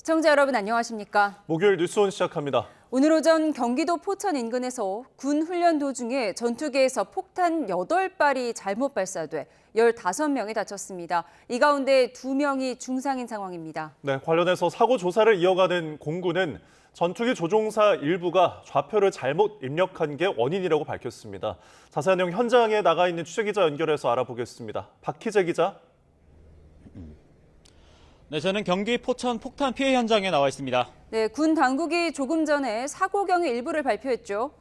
시청자 여러분 안녕하십니까? 목요일 뉴스온 시작합니다. 오늘 오전 경기도 포천 인근에서 군 훈련 도중에 전투기에서 폭탄 8발이 잘못 발사돼 15명이 다쳤습니다. 이 가운데 2명이 중상인 상황입니다. 네, 관련해서 사고 조사를 이어가는 공군은 전투기 조종사 일부가 좌표를 잘못 입력한 게 원인이라고 밝혔습니다. 자세한 내용 현장에 나가 있는 취재기자 연결해서 알아보겠습니다. 박희재 기자. 네, 저는 경기 포천 폭탄 피해 현장에 나와 있습니다. 네, 군 당국이 조금 전에 사고 경위 일부를 발표했죠.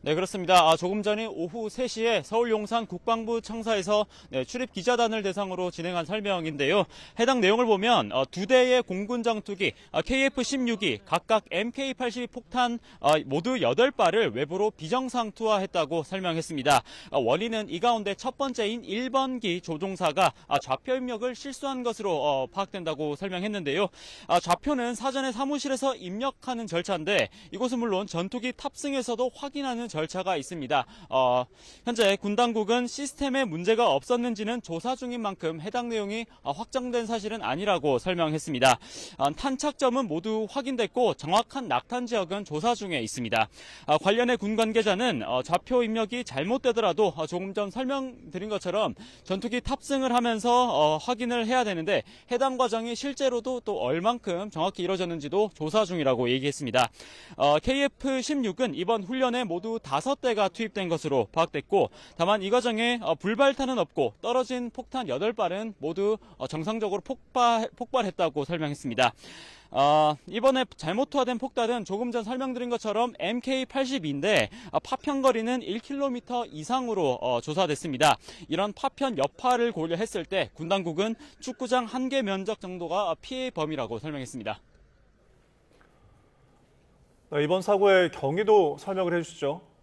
네, 그렇습니다. 조금 전인 오후 3시에 서울 용산 국방부 청사에서 출입 기자단을 대상으로 진행한 설명인데요. 해당 내용을 보면 2대의 공군 전투기 KF-16이 각각 MK-82 폭탄 모두 8발을 외부로 비정상 투하했다고 설명했습니다. 원인은 이 가운데 첫 번째인 1번기 조종사가 좌표 입력을 실수한 것으로 파악된다고 설명했는데요. 좌표는 사전에 사무실에서 입력하는 절차인데 이곳은 물론 전투기 탑승에서도 확인하는 절차가 있습니다. 현재 군 당국은 시스템에 문제가 없었는지는 조사 중인 만큼 해당 내용이 확정된 사실은 아니라고 설명했습니다. 탄착점은 모두 확인됐고 정확한 낙탄 지역은 조사 중에 있습니다. 관련해 군 관계자는 좌표 입력이 잘못되더라도 조금 전 설명드린 것처럼 전투기 탑승을 하면서 확인을 해야 되는데 해당 과정이 실제로도 또 얼만큼 정확히 이루어졌는지도 조사 중이라고 얘기했습니다. KF-16은 이번 훈련에 모두 5대가 투입된 것으로 파악됐고 다만 이 과정에 불발탄은 없고 떨어진 폭탄 8발은 모두 정상적으로 폭발했다고 설명했습니다. 이번에 잘못 투하된 폭탄은 조금 전 설명드린 것처럼 MK-82인데 파편거리는 1km 이상으로 조사됐습니다. 이런 파편 여파를 고려했을 때 군 당국은 축구장 1개 면적 정도가 피해 범위라고 설명했습니다. 네, 이번 사고의 경위도 설명을 해주시죠.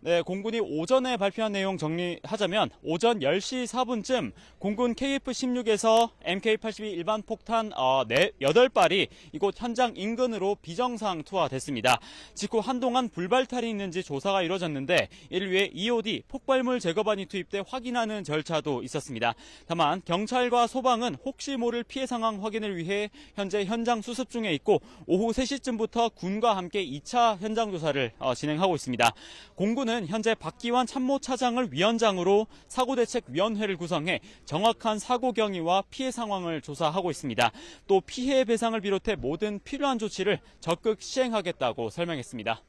네, 공군이 오전에 발표한 내용 정리하자면 오전 10시 4분쯤 공군 KF-16에서 MK-82 일반 폭탄 8발이 이곳 현장 인근으로 비정상 투하됐습니다. 직후 한동안 불발탄이 있는지 조사가 이루어졌는데 이를 위해 EOD 폭발물 제거반이 투입돼 확인하는 절차도 있었습니다. 다만 경찰과 소방은 혹시 모를 피해 상황 확인을 위해 현재 현장 수습 중에 있고 오후 3시쯤부터 군과 함께 2차 현장 조사를 진행하고 있습니다. 공군은 현재 박기환 참모차장을 위원장으로 사고대책위원회를 구성해 정확한 사고 경위와 피해 상황을 조사하고 있습니다. 또 피해 배상을 비롯해 모든 필요한 조치를 적극 시행하겠다고 설명했습니다.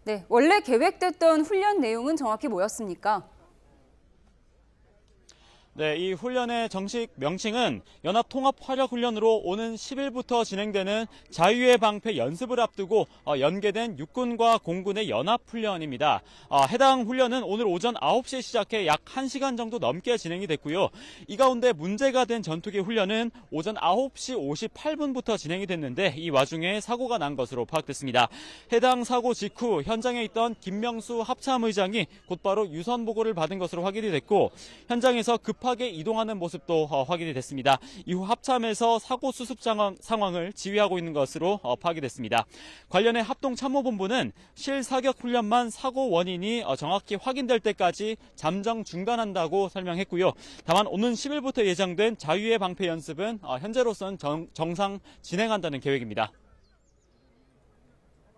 네, 원래 계획됐던 훈련 내용은 정확히 뭐였습니까? 네, 이 훈련의 정식 명칭은 연합통합화력훈련으로 오는 10일부터 진행되는 자유의 방패 연습을 앞두고 연계된 육군과 공군의 연합훈련입니다. 해당 훈련은 오늘 오전 9시에 시작해 약 1시간 정도 넘게 진행이 됐고요. 이 가운데 문제가 된 전투기 훈련은 오전 9시 58분부터 진행이 됐는데 이 와중에 사고가 난 것으로 파악됐습니다. 해당 사고 직후 현장에 있던 김명수 합참의장이 곧바로 유선 보고를 받은 것으로 확인이 됐고 현장에서 급하게 이동하는 모습도 확인이 됐습니다. 이후 합참에서 사고 수습 상황을 지휘하고 있는 것으로 파악이 됐습니다. 관련해 합동참모본부는 실사격 훈련만 사고 원인이 정확히 확인될 때까지 잠정 중단한다고 설명했고요. 다만 오는 10일부터 예정된 자유의 방패 연습은 현재로서는 정상 진행한다는 계획입니다.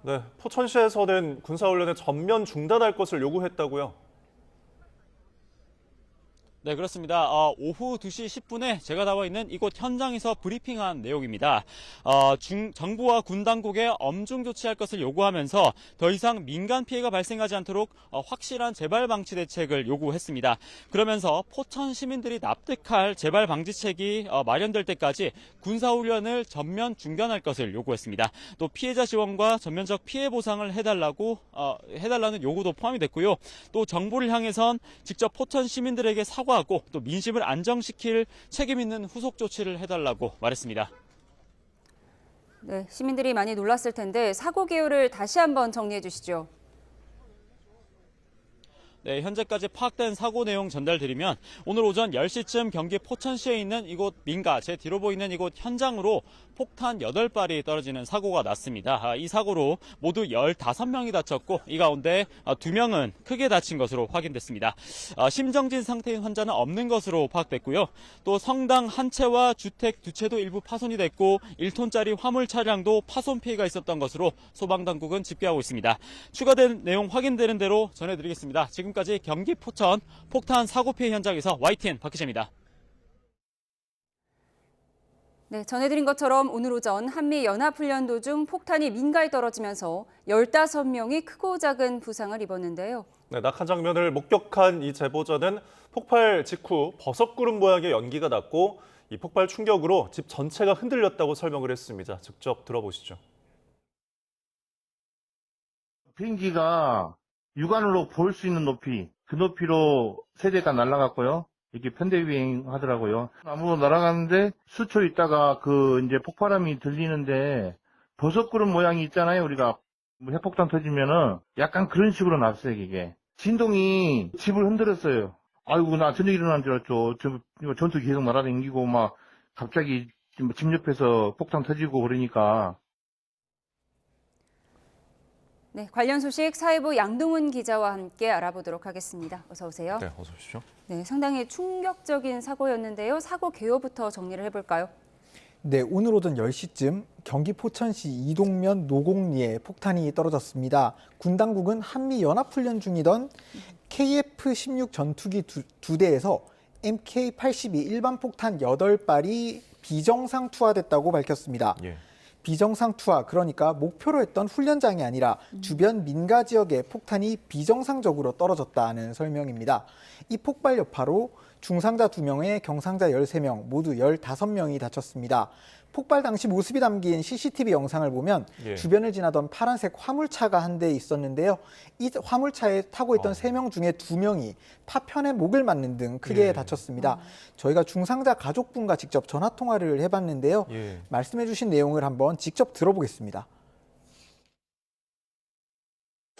네, 포천시에서는 군사훈련을 전면 중단할 것을 요구했다고요. 네, 그렇습니다. 오후 2시 10분에 제가 나와 있는 이곳 현장에서 브리핑한 내용입니다. 정부와 군 당국에 엄중 조치할 것을 요구하면서 더 이상 민간 피해가 발생하지 않도록 확실한 재발 방치 대책을 요구했습니다. 그러면서 포천 시민들이 납득할 재발 방지책이 마련될 때까지 군사훈련을 전면 중단할 것을 요구했습니다. 또 피해자 지원과 전면적 피해 보상을 해달라는 요구도 포함이 됐고요. 또 정부를 향해선 직접 포천 시민들에게 사과하고 또 민심을 안정시킬 책임 있는 후속 조치를 해달라고 말했습니다. 네, 시민들이 많이 놀랐을 텐데 사고 개요를 다시 한번 정리해 주시죠. 네, 현재까지 파악된 사고 내용 전달드리면 오늘 오전 10시쯤 경기 포천시에 있는 이곳 민가, 제 뒤로 보이는 이곳 현장으로 폭탄 8발이 떨어지는 사고가 났습니다. 이 사고로 모두 15명이 다쳤고 이 가운데 2명은 크게 다친 것으로 확인됐습니다. 심정진 상태인 환자는 없는 것으로 파악됐고요. 또 성당 한 채와 주택 2채도 일부 파손이 됐고 1톤짜리 화물 차량도 파손 피해가 있었던 것으로 소방당국은 집계하고 있습니다. 추가된 내용 확인되는 대로 전해드리겠습니다. 지금까지 경기 포천 폭탄 사고 피해 현장에서 YTN 박 기자입니다. 네, 전해드린 것처럼 오늘 오전 한미연합훈련 도중 폭탄이 민가에 떨어지면서 15명이 크고 작은 부상을 입었는데요. 네, 낙하 장면을 목격한 이 제보자는 폭발 직후 버섯구름 모양의 연기가 났고 이 폭발 충격으로 집 전체가 흔들렸다고 설명을 했습니다. 직접 들어보시죠. 비행기가 육안으로 볼 수 있는 높이, 그 높이로 세 대가 날아갔고요. 이게 편대비행 하더라고요. 나무로 날아가는데 수초 있다가 이제 폭발음이 들리는데 버섯구름 모양이 있잖아요. 우리가 핵폭탄 터지면은 약간 그런 식으로 났어요, 이게. 진동이 집을 흔들었어요. 아이고, 나 저녁 일어난 줄 알았죠. 전투기 계속 날아다니고 막 갑자기 집 옆에서 폭탄 터지고 그러니까. 네, 관련 소식 사회부 양동훈 기자와 함께 알아보도록 하겠습니다. 어서 오세요. 네, 어서 오십시오. 네, 상당히 충격적인 사고였는데요. 사고 개요부터 정리를 해볼까요? 네, 오늘 오전 10시쯤 경기 포천시 이동면 노곡리에 폭탄이 떨어졌습니다. 군 당국은 한미연합훈련 중이던 KF-16 전투기 두 대에서 MK-82 일반 폭탄 8발이 비정상 투하됐다고 밝혔습니다. 예. 비정상 투하, 그러니까 목표로 했던 훈련장이 아니라 주변 민가 지역에 폭탄이 비정상적으로 떨어졌다는 설명입니다. 이 폭발 여파로 중상자 2명에 경상자 13명, 모두 15명이 다쳤습니다. 폭발 당시 모습이 담긴 CCTV 영상을 보면 주변을 지나던 파란색 화물차가 한 대 있었는데요. 이 화물차에 타고 있던 3명 중에 2명이 파편에 목을 맞는 등 크게 다쳤습니다. 저희가 중상자 가족분과 직접 전화 통화를 해봤는데요. 말씀해 주신 내용을 한번 직접 들어보겠습니다.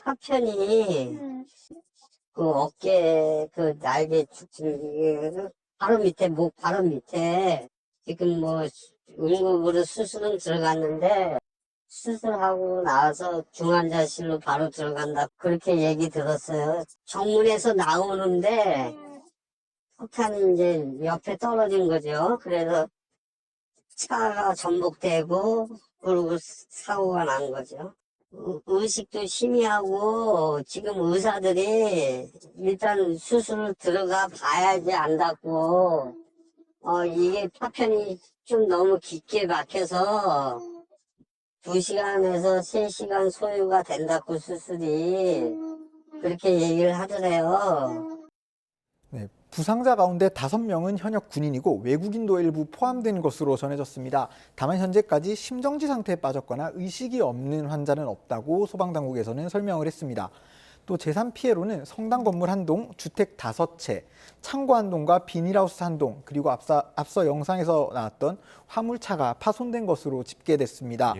파편이 어깨 날개 바로 밑에 목 바로 밑에 지금 응급으로 수술은 들어갔는데 수술하고 나와서 중환자실로 바로 들어간다 그렇게 얘기 들었어요. 정문에서 나오는데 폭탄이 이제 옆에 떨어진 거죠. 그래서 차가 전복되고 그리고 사고가 난 거죠. 의식도 희미하고 지금 의사들이 일단 수술을 들어가 봐야지 안다고 이게 파편이 좀 너무 깊게 막혀서 2시간에서 3시간 소요가 된다고 수술이 그렇게 얘기를 하더래요. 네, 부상자 가운데 5명은 현역 군인이고 외국인도 일부 포함된 것으로 전해졌습니다. 다만 현재까지 심정지 상태에 빠졌거나 의식이 없는 환자는 없다고 소방당국에서는 설명을 했습니다. 또 제3피해로는 성당 건물 1동, 주택 5채, 창고 1동과 비닐하우스 1동, 그리고 앞서 영상에서 나왔던 화물차가 파손된 것으로 집계됐습니다.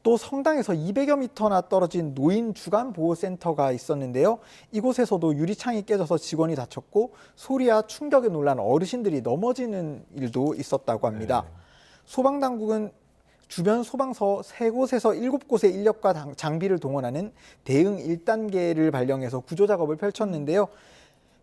또 성당에서 200여 미터나 떨어진 노인 주간보호센터가 있었는데요. 이곳에서도 유리창이 깨져서 직원이 다쳤고 소리와 충격에 놀란 어르신들이 넘어지는 일도 있었다고 합니다. 소방당국은 주변 소방서 3곳에서 7곳의 인력과 장비를 동원하는 대응 1단계를 발령해서 구조작업을 펼쳤는데요.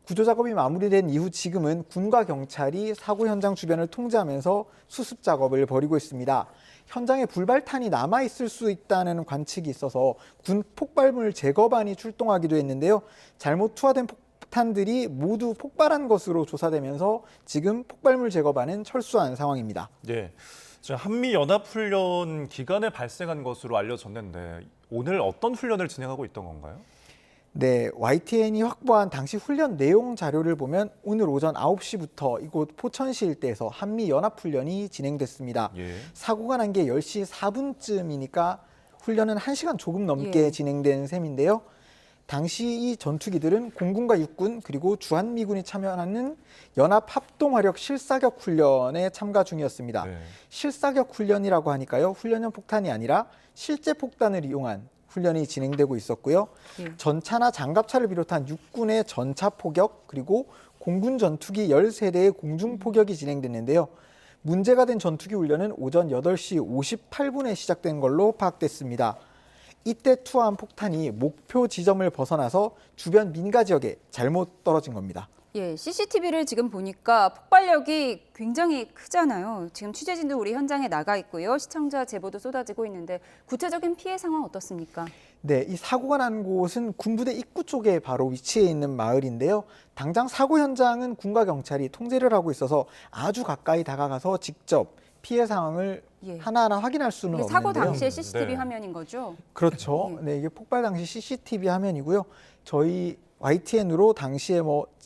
구조작업이 마무리된 이후 지금은 군과 경찰이 사고 현장 주변을 통제하면서 수습작업을 벌이고 있습니다. 현장에 불발탄이 남아있을 수 있다는 관측이 있어서 군 폭발물 제거반이 출동하기도 했는데요. 잘못 투하된 폭탄들이 모두 폭발한 것으로 조사되면서 지금 폭발물 제거반은 철수한 상황입니다. 네. 한미연합훈련 기간에 발생한 것으로 알려졌는데 오늘 어떤 훈련을 진행하고 있던 건가요? 네, YTN이 확보한 당시 훈련 내용 자료를 보면 오늘 오전 9시부터 이곳 포천시 일대에서 한미연합훈련이 진행됐습니다. 사고가 난 게 10시 4분쯤이니까 훈련은 1시간 조금 넘게 진행된 셈인데요. 당시 이 전투기들은 공군과 육군 그리고 주한미군이 참여하는 연합합동화력 실사격 훈련에 참가 중이었습니다. 실사격 훈련이라고 하니까요. 훈련용 폭탄이 아니라 실제 폭탄을 이용한 훈련이 진행되고 있었고요. 전차나 장갑차를 비롯한 육군의 전차 포격 그리고 공군 전투기 13대의 공중 포격이 진행됐는데요. 문제가 된 전투기 훈련은 오전 8시 58분에 시작된 걸로 파악됐습니다. 이때 투하한 폭탄이 목표 지점을 벗어나서 주변 민가 지역에 잘못 떨어진 겁니다. 예, CCTV를 지금 보니까 폭발력이 굉장히 크잖아요. 지금 취재진도 우리 현장에 나가 있고요. 시청자 제보도 쏟아지고 있는데 구체적인 피해 상황 어떻습니까? 네, 이 사고가 난 곳은 군부대 입구 쪽에 바로 위치해 있는 마을인데요. 당장 사고 현장은 군과 경찰이 통제를 하고 있어서 아주 가까이 다가가서 직접 피해 상황을 예. 하나하나 확인할 수는 이게 없는데요. 사고 당시의 CCTV 네. 화면인 거죠? 그렇죠. 네, 이게 폭발 당시 CCTV 화면이고요. 저희 YTN으로 당시에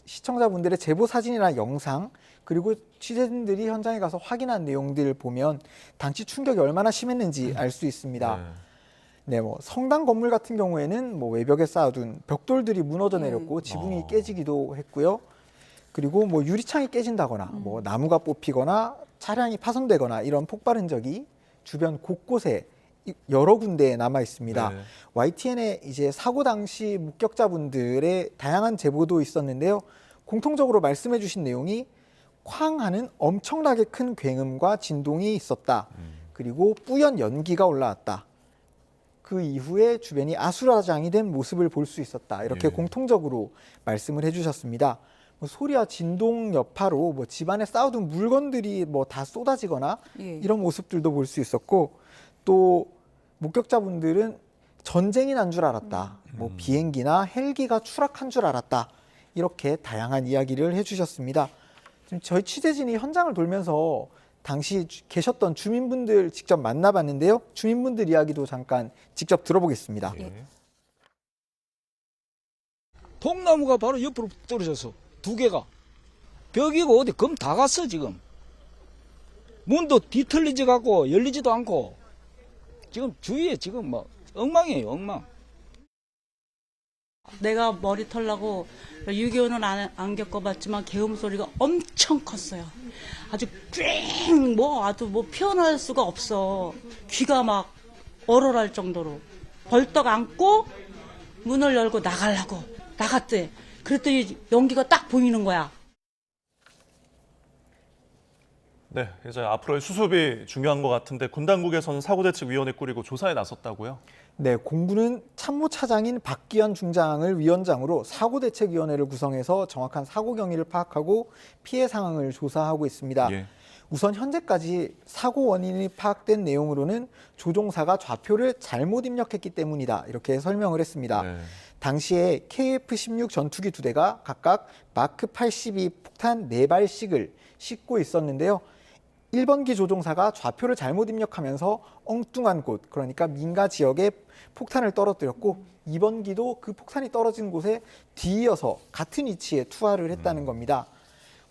시청자분들의 제보 사진이나 영상 그리고 취재진들이 현장에 가서 확인한 내용들을 보면 당시 충격이 얼마나 심했는지 알 수 있습니다. 네, 성당 건물 같은 경우에는 외벽에 쌓아둔 벽돌들이 무너져 내렸고 지붕이 깨지기도 했고요. 그리고 유리창이 깨진다거나 나무가 뽑히거나 차량이 파손되거나 이런 폭발 흔적이 주변 곳곳에 여러 군데에 남아 있습니다. 네. YTN에 이제 사고 당시 목격자분들의 다양한 제보도 있었는데요. 공통적으로 말씀해 주신 내용이 쾅 하는 엄청나게 큰 굉음과 진동이 있었다. 그리고 뿌연 연기가 올라왔다. 그 이후에 주변이 아수라장이 된 모습을 볼 수 있었다. 이렇게 예. 공통적으로 말씀을 해주셨습니다. 소리와 진동 여파로 집안에 쌓아둔 물건들이 다 쏟아지거나 예. 이런 모습들도 볼 수 있었고 또 목격자분들은 전쟁이 난 줄 알았다. 비행기나 헬기가 추락한 줄 알았다. 이렇게 다양한 이야기를 해주셨습니다. 지금 저희 취재진이 현장을 돌면서 당시 계셨던 주민분들 직접 만나봤는데요. 주민분들 이야기도 잠깐 직접 들어보겠습니다. 통나무가 바로 옆으로 떨어졌어. 2개가. 벽이고 어디 검 다 갔어 지금. 문도 뒤틀리지 갖고 열리지도 않고. 지금 주위에 지금 엉망이에요, 엉망. 내가 머리 털라고 6.25는 안 겪어봤지만 계음 소리가 엄청 컸어요. 아주 꽹 아주 표현할 수가 없어. 귀가 막 얼얼할 정도로 벌떡 안고 문을 열고 나가려고 나갔대. 그랬더니 연기가 딱 보이는 거야. 네, 이제 앞으로의 수습이 중요한 것 같은데 군 당국에서는 사고대책위원회 꾸리고 조사에 나섰다고요? 네, 공군은 참모차장인 박기현 중장을 위원장으로 사고대책위원회를 구성해서 정확한 사고 경위를 파악하고 피해 상황을 조사하고 있습니다. 예. 우선 현재까지 사고 원인이 파악된 내용으로는 조종사가 좌표를 잘못 입력했기 때문이다. 이렇게 설명을 했습니다. 네. 당시에 KF-16 전투기 2대가 각각 마크 82 폭탄 4발씩을 싣고 있었는데요. 1번기 조종사가 좌표를 잘못 입력하면서 엉뚱한 곳, 그러니까 민가 지역에 폭탄을 떨어뜨렸고 2번기도 그 폭탄이 떨어진 곳에 뒤이어서 같은 위치에 투하를 했다는 겁니다.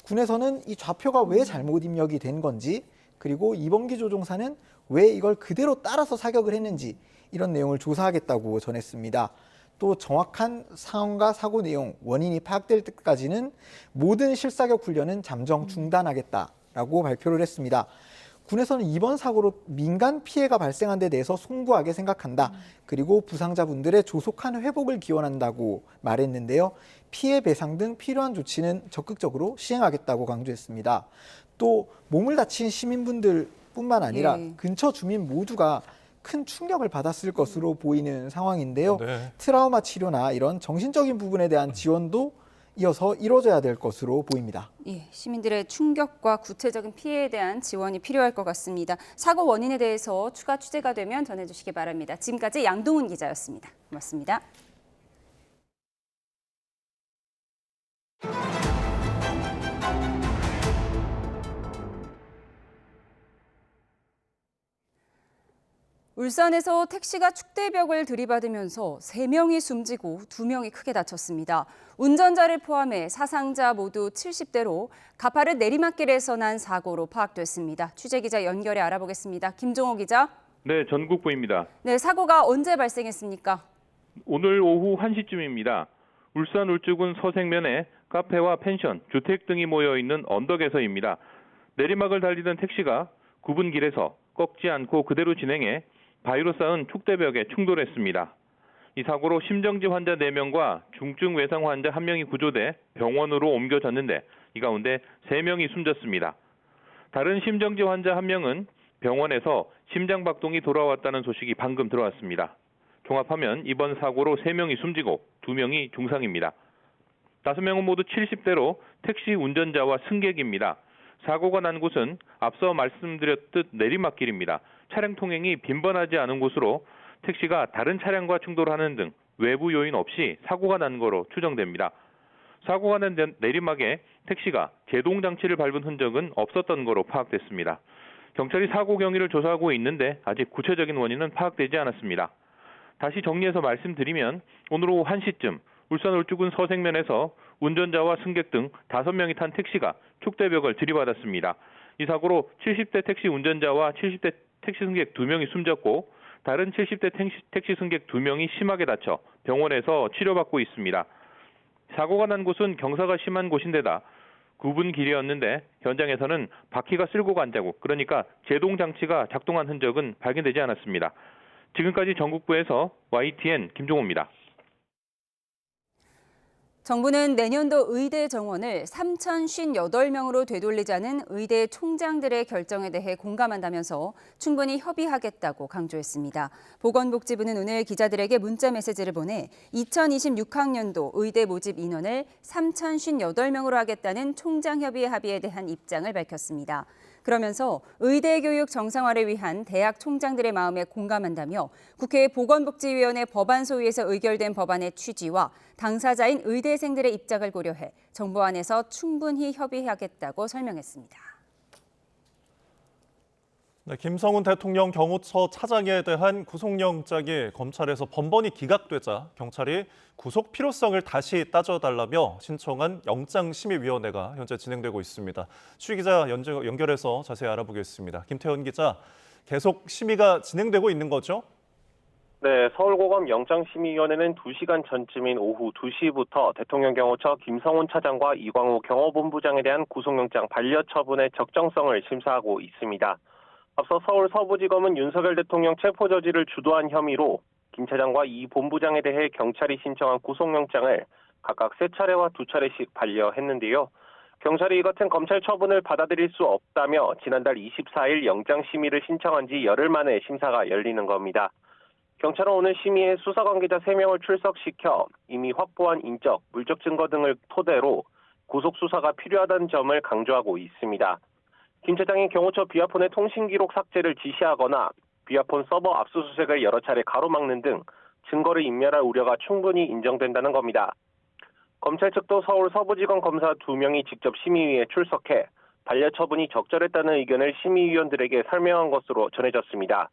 군에서는 이 좌표가 왜 잘못 입력이 된 건지, 그리고 2번기 조종사는 왜 이걸 그대로 따라서 사격을 했는지 이런 내용을 조사하겠다고 전했습니다. 또 정확한 상황과 사고 내용, 원인이 파악될 때까지는 모든 실사격 훈련은 잠정 중단하겠다라고 발표를 했습니다. 군에서는 이번 사고로 민간 피해가 발생한 데 대해서 송구하게 생각한다. 그리고 부상자분들의 조속한 회복을 기원한다고 말했는데요. 피해 배상 등 필요한 조치는 적극적으로 시행하겠다고 강조했습니다. 또 몸을 다친 시민분들뿐만 아니라 근처 주민 모두가 큰 충격을 받았을 것으로 보이는 상황인데요. 네. 트라우마 치료나 이런 정신적인 부분에 대한 지원도 이어서 이루어져야 될 것으로 보입니다. 예, 시민들의 충격과 구체적인 피해에 대한 지원이 필요할 것 같습니다. 사고 원인에 대해서 추가 취재가 되면 전해주시기 바랍니다. 지금까지 양동훈 기자였습니다. 고맙습니다. 울산에서 택시가 축대벽을 들이받으면서 3명이 숨지고 2명이 크게 다쳤습니다. 운전자를 포함해 사상자 모두 70대로 가파른 내리막길에서 난 사고로 파악됐습니다. 취재기자 연결해 알아보겠습니다. 김종호 기자. 네, 전국부입니다. 네, 사고가 언제 발생했습니까? 오늘 오후 1시쯤입니다. 울산 울주군 서생면에 카페와 펜션, 주택 등이 모여있는 언덕에서입니다. 내리막을 달리던 택시가 굽은 길에서 꺾지 않고 그대로 진행해 바위로 쌓은 축대벽에 충돌했습니다. 이 사고로 심정지 환자 4명과 중증 외상 환자 1명이 구조돼 병원으로 옮겨졌는데 이 가운데 3명이 숨졌습니다. 다른 심정지 환자 1명은 병원에서 심장박동이 돌아왔다는 소식이 방금 들어왔습니다. 종합하면 이번 사고로 3명이 숨지고 2명이 중상입니다. 5명은 모두 70대로 택시 운전자와 승객입니다. 사고가 난 곳은 앞서 말씀드렸듯 내리막길입니다. 차량 통행이 빈번하지 않은 곳으로 택시가 다른 차량과 충돌하는 등 외부 요인 없이 사고가 난 거로 추정됩니다. 사고가 난 내리막에 택시가 제동장치를 밟은 흔적은 없었던 거로 파악됐습니다. 경찰이 사고 경위를 조사하고 있는데 아직 구체적인 원인은 파악되지 않았습니다. 다시 정리해서 말씀드리면 오늘 오후 1시쯤 울산 울주군 서생면에서 운전자와 승객 등 5명이 탄 택시가 축대벽을 들이받았습니다. 이 사고로 70대 택시 운전자와 70대 택시 승객 2명이 숨졌고 다른 70대 택시 승객 2명이 심하게 다쳐 병원에서 치료받고 있습니다. 사고가 난 곳은 경사가 심한 곳인데다 굽은 길이었는데 현장에서는 바퀴가 쓸고 간 자국, 그러니까 제동장치가 작동한 흔적은 발견되지 않았습니다. 지금까지 전국부에서 YTN 김종호입니다. 정부는 내년도 의대 정원을 3,058명으로 되돌리자는 의대 총장들의 결정에 대해 공감한다면서 충분히 협의하겠다고 강조했습니다. 보건복지부는 오늘 기자들에게 문자 메시지를 보내 2026학년도 의대 모집 인원을 3,058명으로 하겠다는 총장협의 합의에 대한 입장을 밝혔습니다. 그러면서 의대 교육 정상화를 위한 대학 총장들의 마음에 공감한다며 국회 보건복지위원회 법안 소위에서 의결된 법안의 취지와 당사자인 의대생들의 입장을 고려해 정부 안에서 충분히 협의하겠다고 설명했습니다. 네, 김성훈 대통령 경호처 차장에 대한 구속영장이 검찰에서 번번이 기각되자 경찰이 구속 필요성을 다시 따져달라며 신청한 영장심의위원회가 현재 진행되고 있습니다. 추 기자 연결해서 자세히 알아보겠습니다. 김태현 기자, 계속 심의가 진행되고 있는 거죠? 네, 서울고검 영장심의위원회는 2시간 전쯤인 오후 2시부터 대통령 경호처 김성훈 차장과 이광우 경호본부장에 대한 구속영장 반려처분의 적정성을 심사하고 있습니다. 앞서 서울 서부지검은 윤석열 대통령 체포저지를 주도한 혐의로 김 차장과 이 본부장에 대해 경찰이 신청한 구속영장을 각각 3차례와 2차례씩 반려했는데요. 경찰이 이 같은 검찰 처분을 받아들일 수 없다며 지난달 24일 영장심의를 신청한 지 열흘 만에 심사가 열리는 겁니다. 경찰은 오늘 심의에 수사관계자 3명을 출석시켜 이미 확보한 인적, 물적 증거 등을 토대로 구속수사가 필요하다는 점을 강조하고 있습니다. 김 차장이 경호처 비아폰의 통신기록 삭제를 지시하거나 비아폰 서버 압수수색을 여러 차례 가로막는 등 증거를 인멸할 우려가 충분히 인정된다는 겁니다. 검찰 측도 서울 서부지검 검사 2명이 직접 심의위에 출석해 반려처분이 적절했다는 의견을 심의위원들에게 설명한 것으로 전해졌습니다.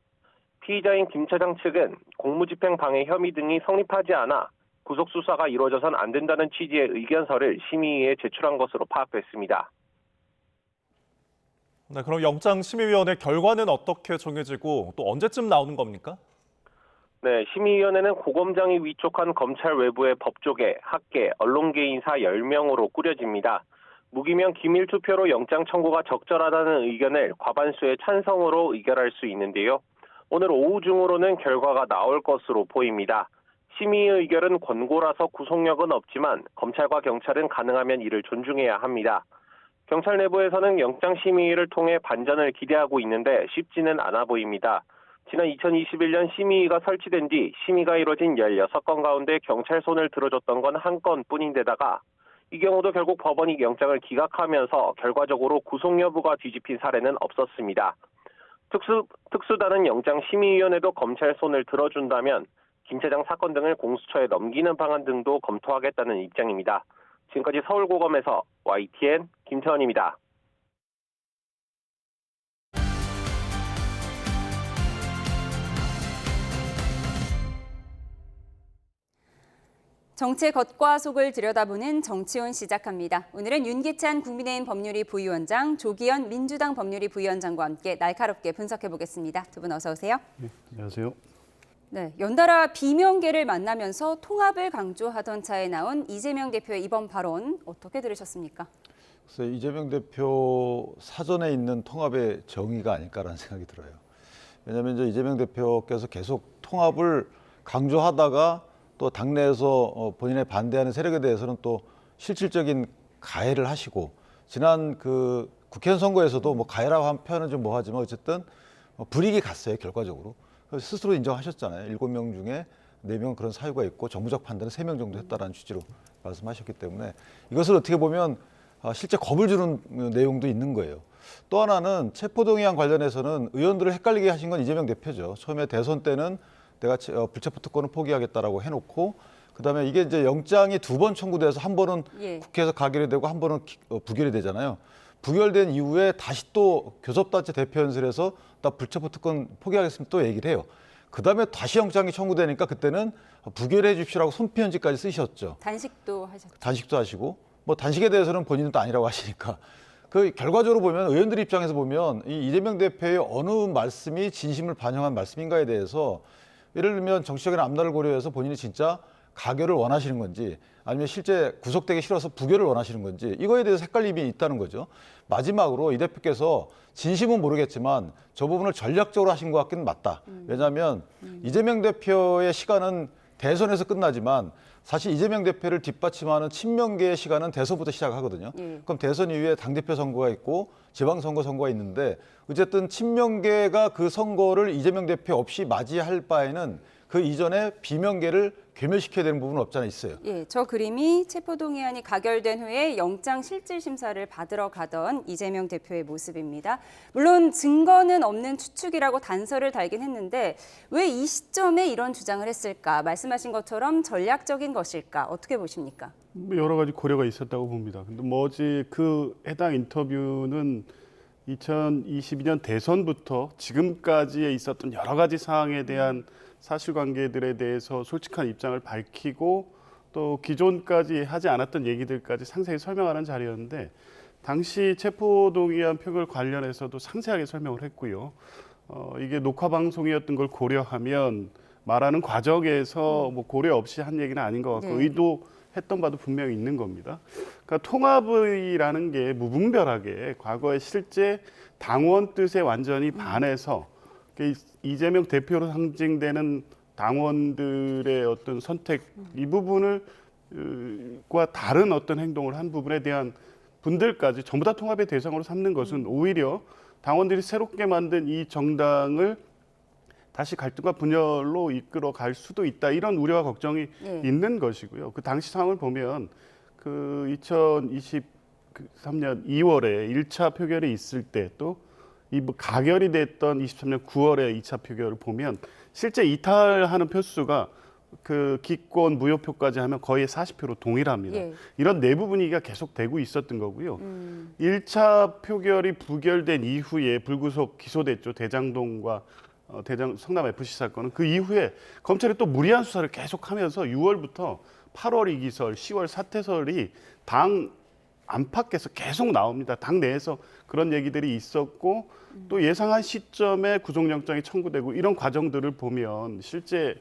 피의자인 김 차장 측은 공무집행 방해 혐의 등이 성립하지 않아 구속수사가 이루어져선 안 된다는 취지의 의견서를 심의위에 제출한 것으로 파악됐습니다. 네, 그럼 영장심의위원회 결과는 어떻게 정해지고 또 언제쯤 나오는 겁니까? 네, 심의위원회는 고검장이 위촉한 검찰 외부의 법조계, 학계, 언론계 인사 10명으로 꾸려집니다. 무기명 기밀 투표로 영장 청구가 적절하다는 의견을 과반수의 찬성으로 의결할 수 있는데요. 오늘 오후 중으로는 결과가 나올 것으로 보입니다. 심의의 의결은 권고라서 구속력은 없지만 검찰과 경찰은 가능하면 이를 존중해야 합니다. 경찰 내부에서는 영장심의를 통해 반전을 기대하고 있는데 쉽지는 않아 보입니다. 지난 2021년 심의위가 설치된 뒤 심의가 이뤄진 16건 가운데 경찰 손을 들어줬던 건 1건뿐인데다가 이 경우도 결국 법원이 영장을 기각하면서 결과적으로 구속 여부가 뒤집힌 사례는 없었습니다. 특수단은 영장심의위원회도 검찰 손을 들어준다면 김 차장 사건 등을 공수처에 넘기는 방안 등도 검토하겠다는 입장입니다. 지금까지 서울고검에서 YTN 김태원입니다. 정치의 겉과 속을 들여다보는 정치온 시작합니다. 오늘은 윤기찬 국민의힘 법률위 부위원장, 조기현 민주당 법률위 부위원장과 함께 날카롭게 분석해보겠습니다. 두 분 어서 오세요. 네, 안녕하세요. 네, 연달아 비명계를 만나면서 통합을 강조하던 차에 나온 이재명 대표의 이번 발언 어떻게 들으셨습니까? 그래서 이재명 대표 사전에 있는 통합의 정의가 아닐까라는 생각이 들어요. 왜냐하면 이제 이재명 대표께서 계속 통합을 강조하다가 또 당내에서 본인의 반대하는 세력에 대해서는 또 실질적인 가해를 하시고 지난 그 국회의원 선거에서도 뭐 가해라고 한 표현은 좀 뭐하지만 어쨌든 불이익이 갔어요, 결과적으로. 그래서 스스로 인정하셨잖아요. 7명 중에 4명 그런 사유가 있고 정무적 판단은 3명 정도 했다라는 취지로 말씀하셨기 때문에 이것을 어떻게 보면 실제 겁을 주는 내용도 있는 거예요. 또 하나는 체포동의안 관련해서는 의원들을 헷갈리게 하신 건 이재명 대표죠. 처음에 대선 때는 내가 불체포 특권을 포기하겠다라고 해놓고 그다음에 이게 이제 영장이 2번 청구돼서 한 번은 국회에서 가결이 되고 한 번은 부결이 되잖아요. 부결된 이후에 다시 또 교섭단체 대표연설에서 나 불체포 특권 포기하겠습니다 또 얘기를 해요. 그다음에 다시 영장이 청구되니까 그때는 부결해 주십시오라고 손편지까지 쓰셨죠. 단식도 하셨죠. 단식도 하시고 뭐 단식에 대해서는 본인은 또 아니라고 하시니까 그 결과적으로 보면 의원들 입장에서 보면 이 이재명 대표의 어느 말씀이 진심을 반영한 말씀인가에 대해서 예를 들면 정치적인 앞날을 고려해서 본인이 진짜 가결을 원하시는 건지 아니면 실제 구속되기 싫어서 부결을 원하시는 건지 이거에 대해서 헷갈림이 있다는 거죠. 마지막으로 이 대표께서 진심은 모르겠지만 저 부분을 전략적으로 하신 것 같기는 맞다. 왜냐하면 이재명 대표의 시간은 대선에서 끝나지만 사실 이재명 대표를 뒷받침하는 친명계의 시간은 대선부터 시작하거든요. 그럼 대선 이후에 당대표 선거가 있고 지방선거가 있는데 어쨌든 친명계가 그 선거를 이재명 대표 없이 맞이할 바에는 그 이전에 비명계를 괴멸시켜야 되는 부분은 없지 않아 있어요. 예, 저 그림이 체포동의안이 가결된 후에 영장실질심사를 받으러 가던 이재명 대표의 모습입니다. 물론 증거는 없는 추측이라고 단서를 달긴 했는데 왜 이 시점에 이런 주장을 했을까? 말씀하신 것처럼 전략적인 것일까? 어떻게 보십니까? 여러 가지 고려가 있었다고 봅니다. 근데 어제 그 해당 인터뷰는 2022년 대선부터 지금까지에 있었던 여러 가지 사항에 대한 사실관계들에 대해서 솔직한 입장을 밝히고 또 기존까지 하지 않았던 얘기들까지 상세히 설명하는 자리였는데 당시 체포동의안 표결 관련해서도 상세하게 설명을 했고요. 이게 녹화 방송이었던 걸 고려하면 말하는 과정에서 뭐 고려 없이 한 얘기는 아닌 것 같고 의도했던 바도 분명히 있는 겁니다. 그러니까 통합이라는 게 무분별하게 과거에 실제 당원 뜻에 완전히 반해서 이재명 대표로 상징되는 당원들의 어떤 선택 이 부분을 과 다른 어떤 행동을 한 부분에 대한 분들까지 전부 다 통합의 대상으로 삼는 것은 오히려 당원들이 새롭게 만든 이 정당을 다시 갈등과 분열로 이끌어 갈 수도 있다 이런 우려와 걱정이 있는 것이고요. 그 당시 상황을 보면 그 2023년 2월에 1차 표결이 있을 때 또 이 가결이 됐던 23년 9월에 2차 표결을 보면 실제 이탈하는 표수가 그 기권 무효표까지 하면 거의 40표로 동일합니다. 이런 내부 분위기가 계속되고 있었던 거고요. 1차 표결이 부결된 이후에 불구속 기소됐죠. 대장동과 성남 FC 사건은 그 이후에 검찰이 또 무리한 수사를 계속하면서 6월부터 8월 이기설, 10월 사퇴설이 당 안팎에서 계속 나옵니다. 당 내에서 그런 얘기들이 있었고 또 예상한 시점에 구속영장이 청구되고 이런 과정들을 보면 실제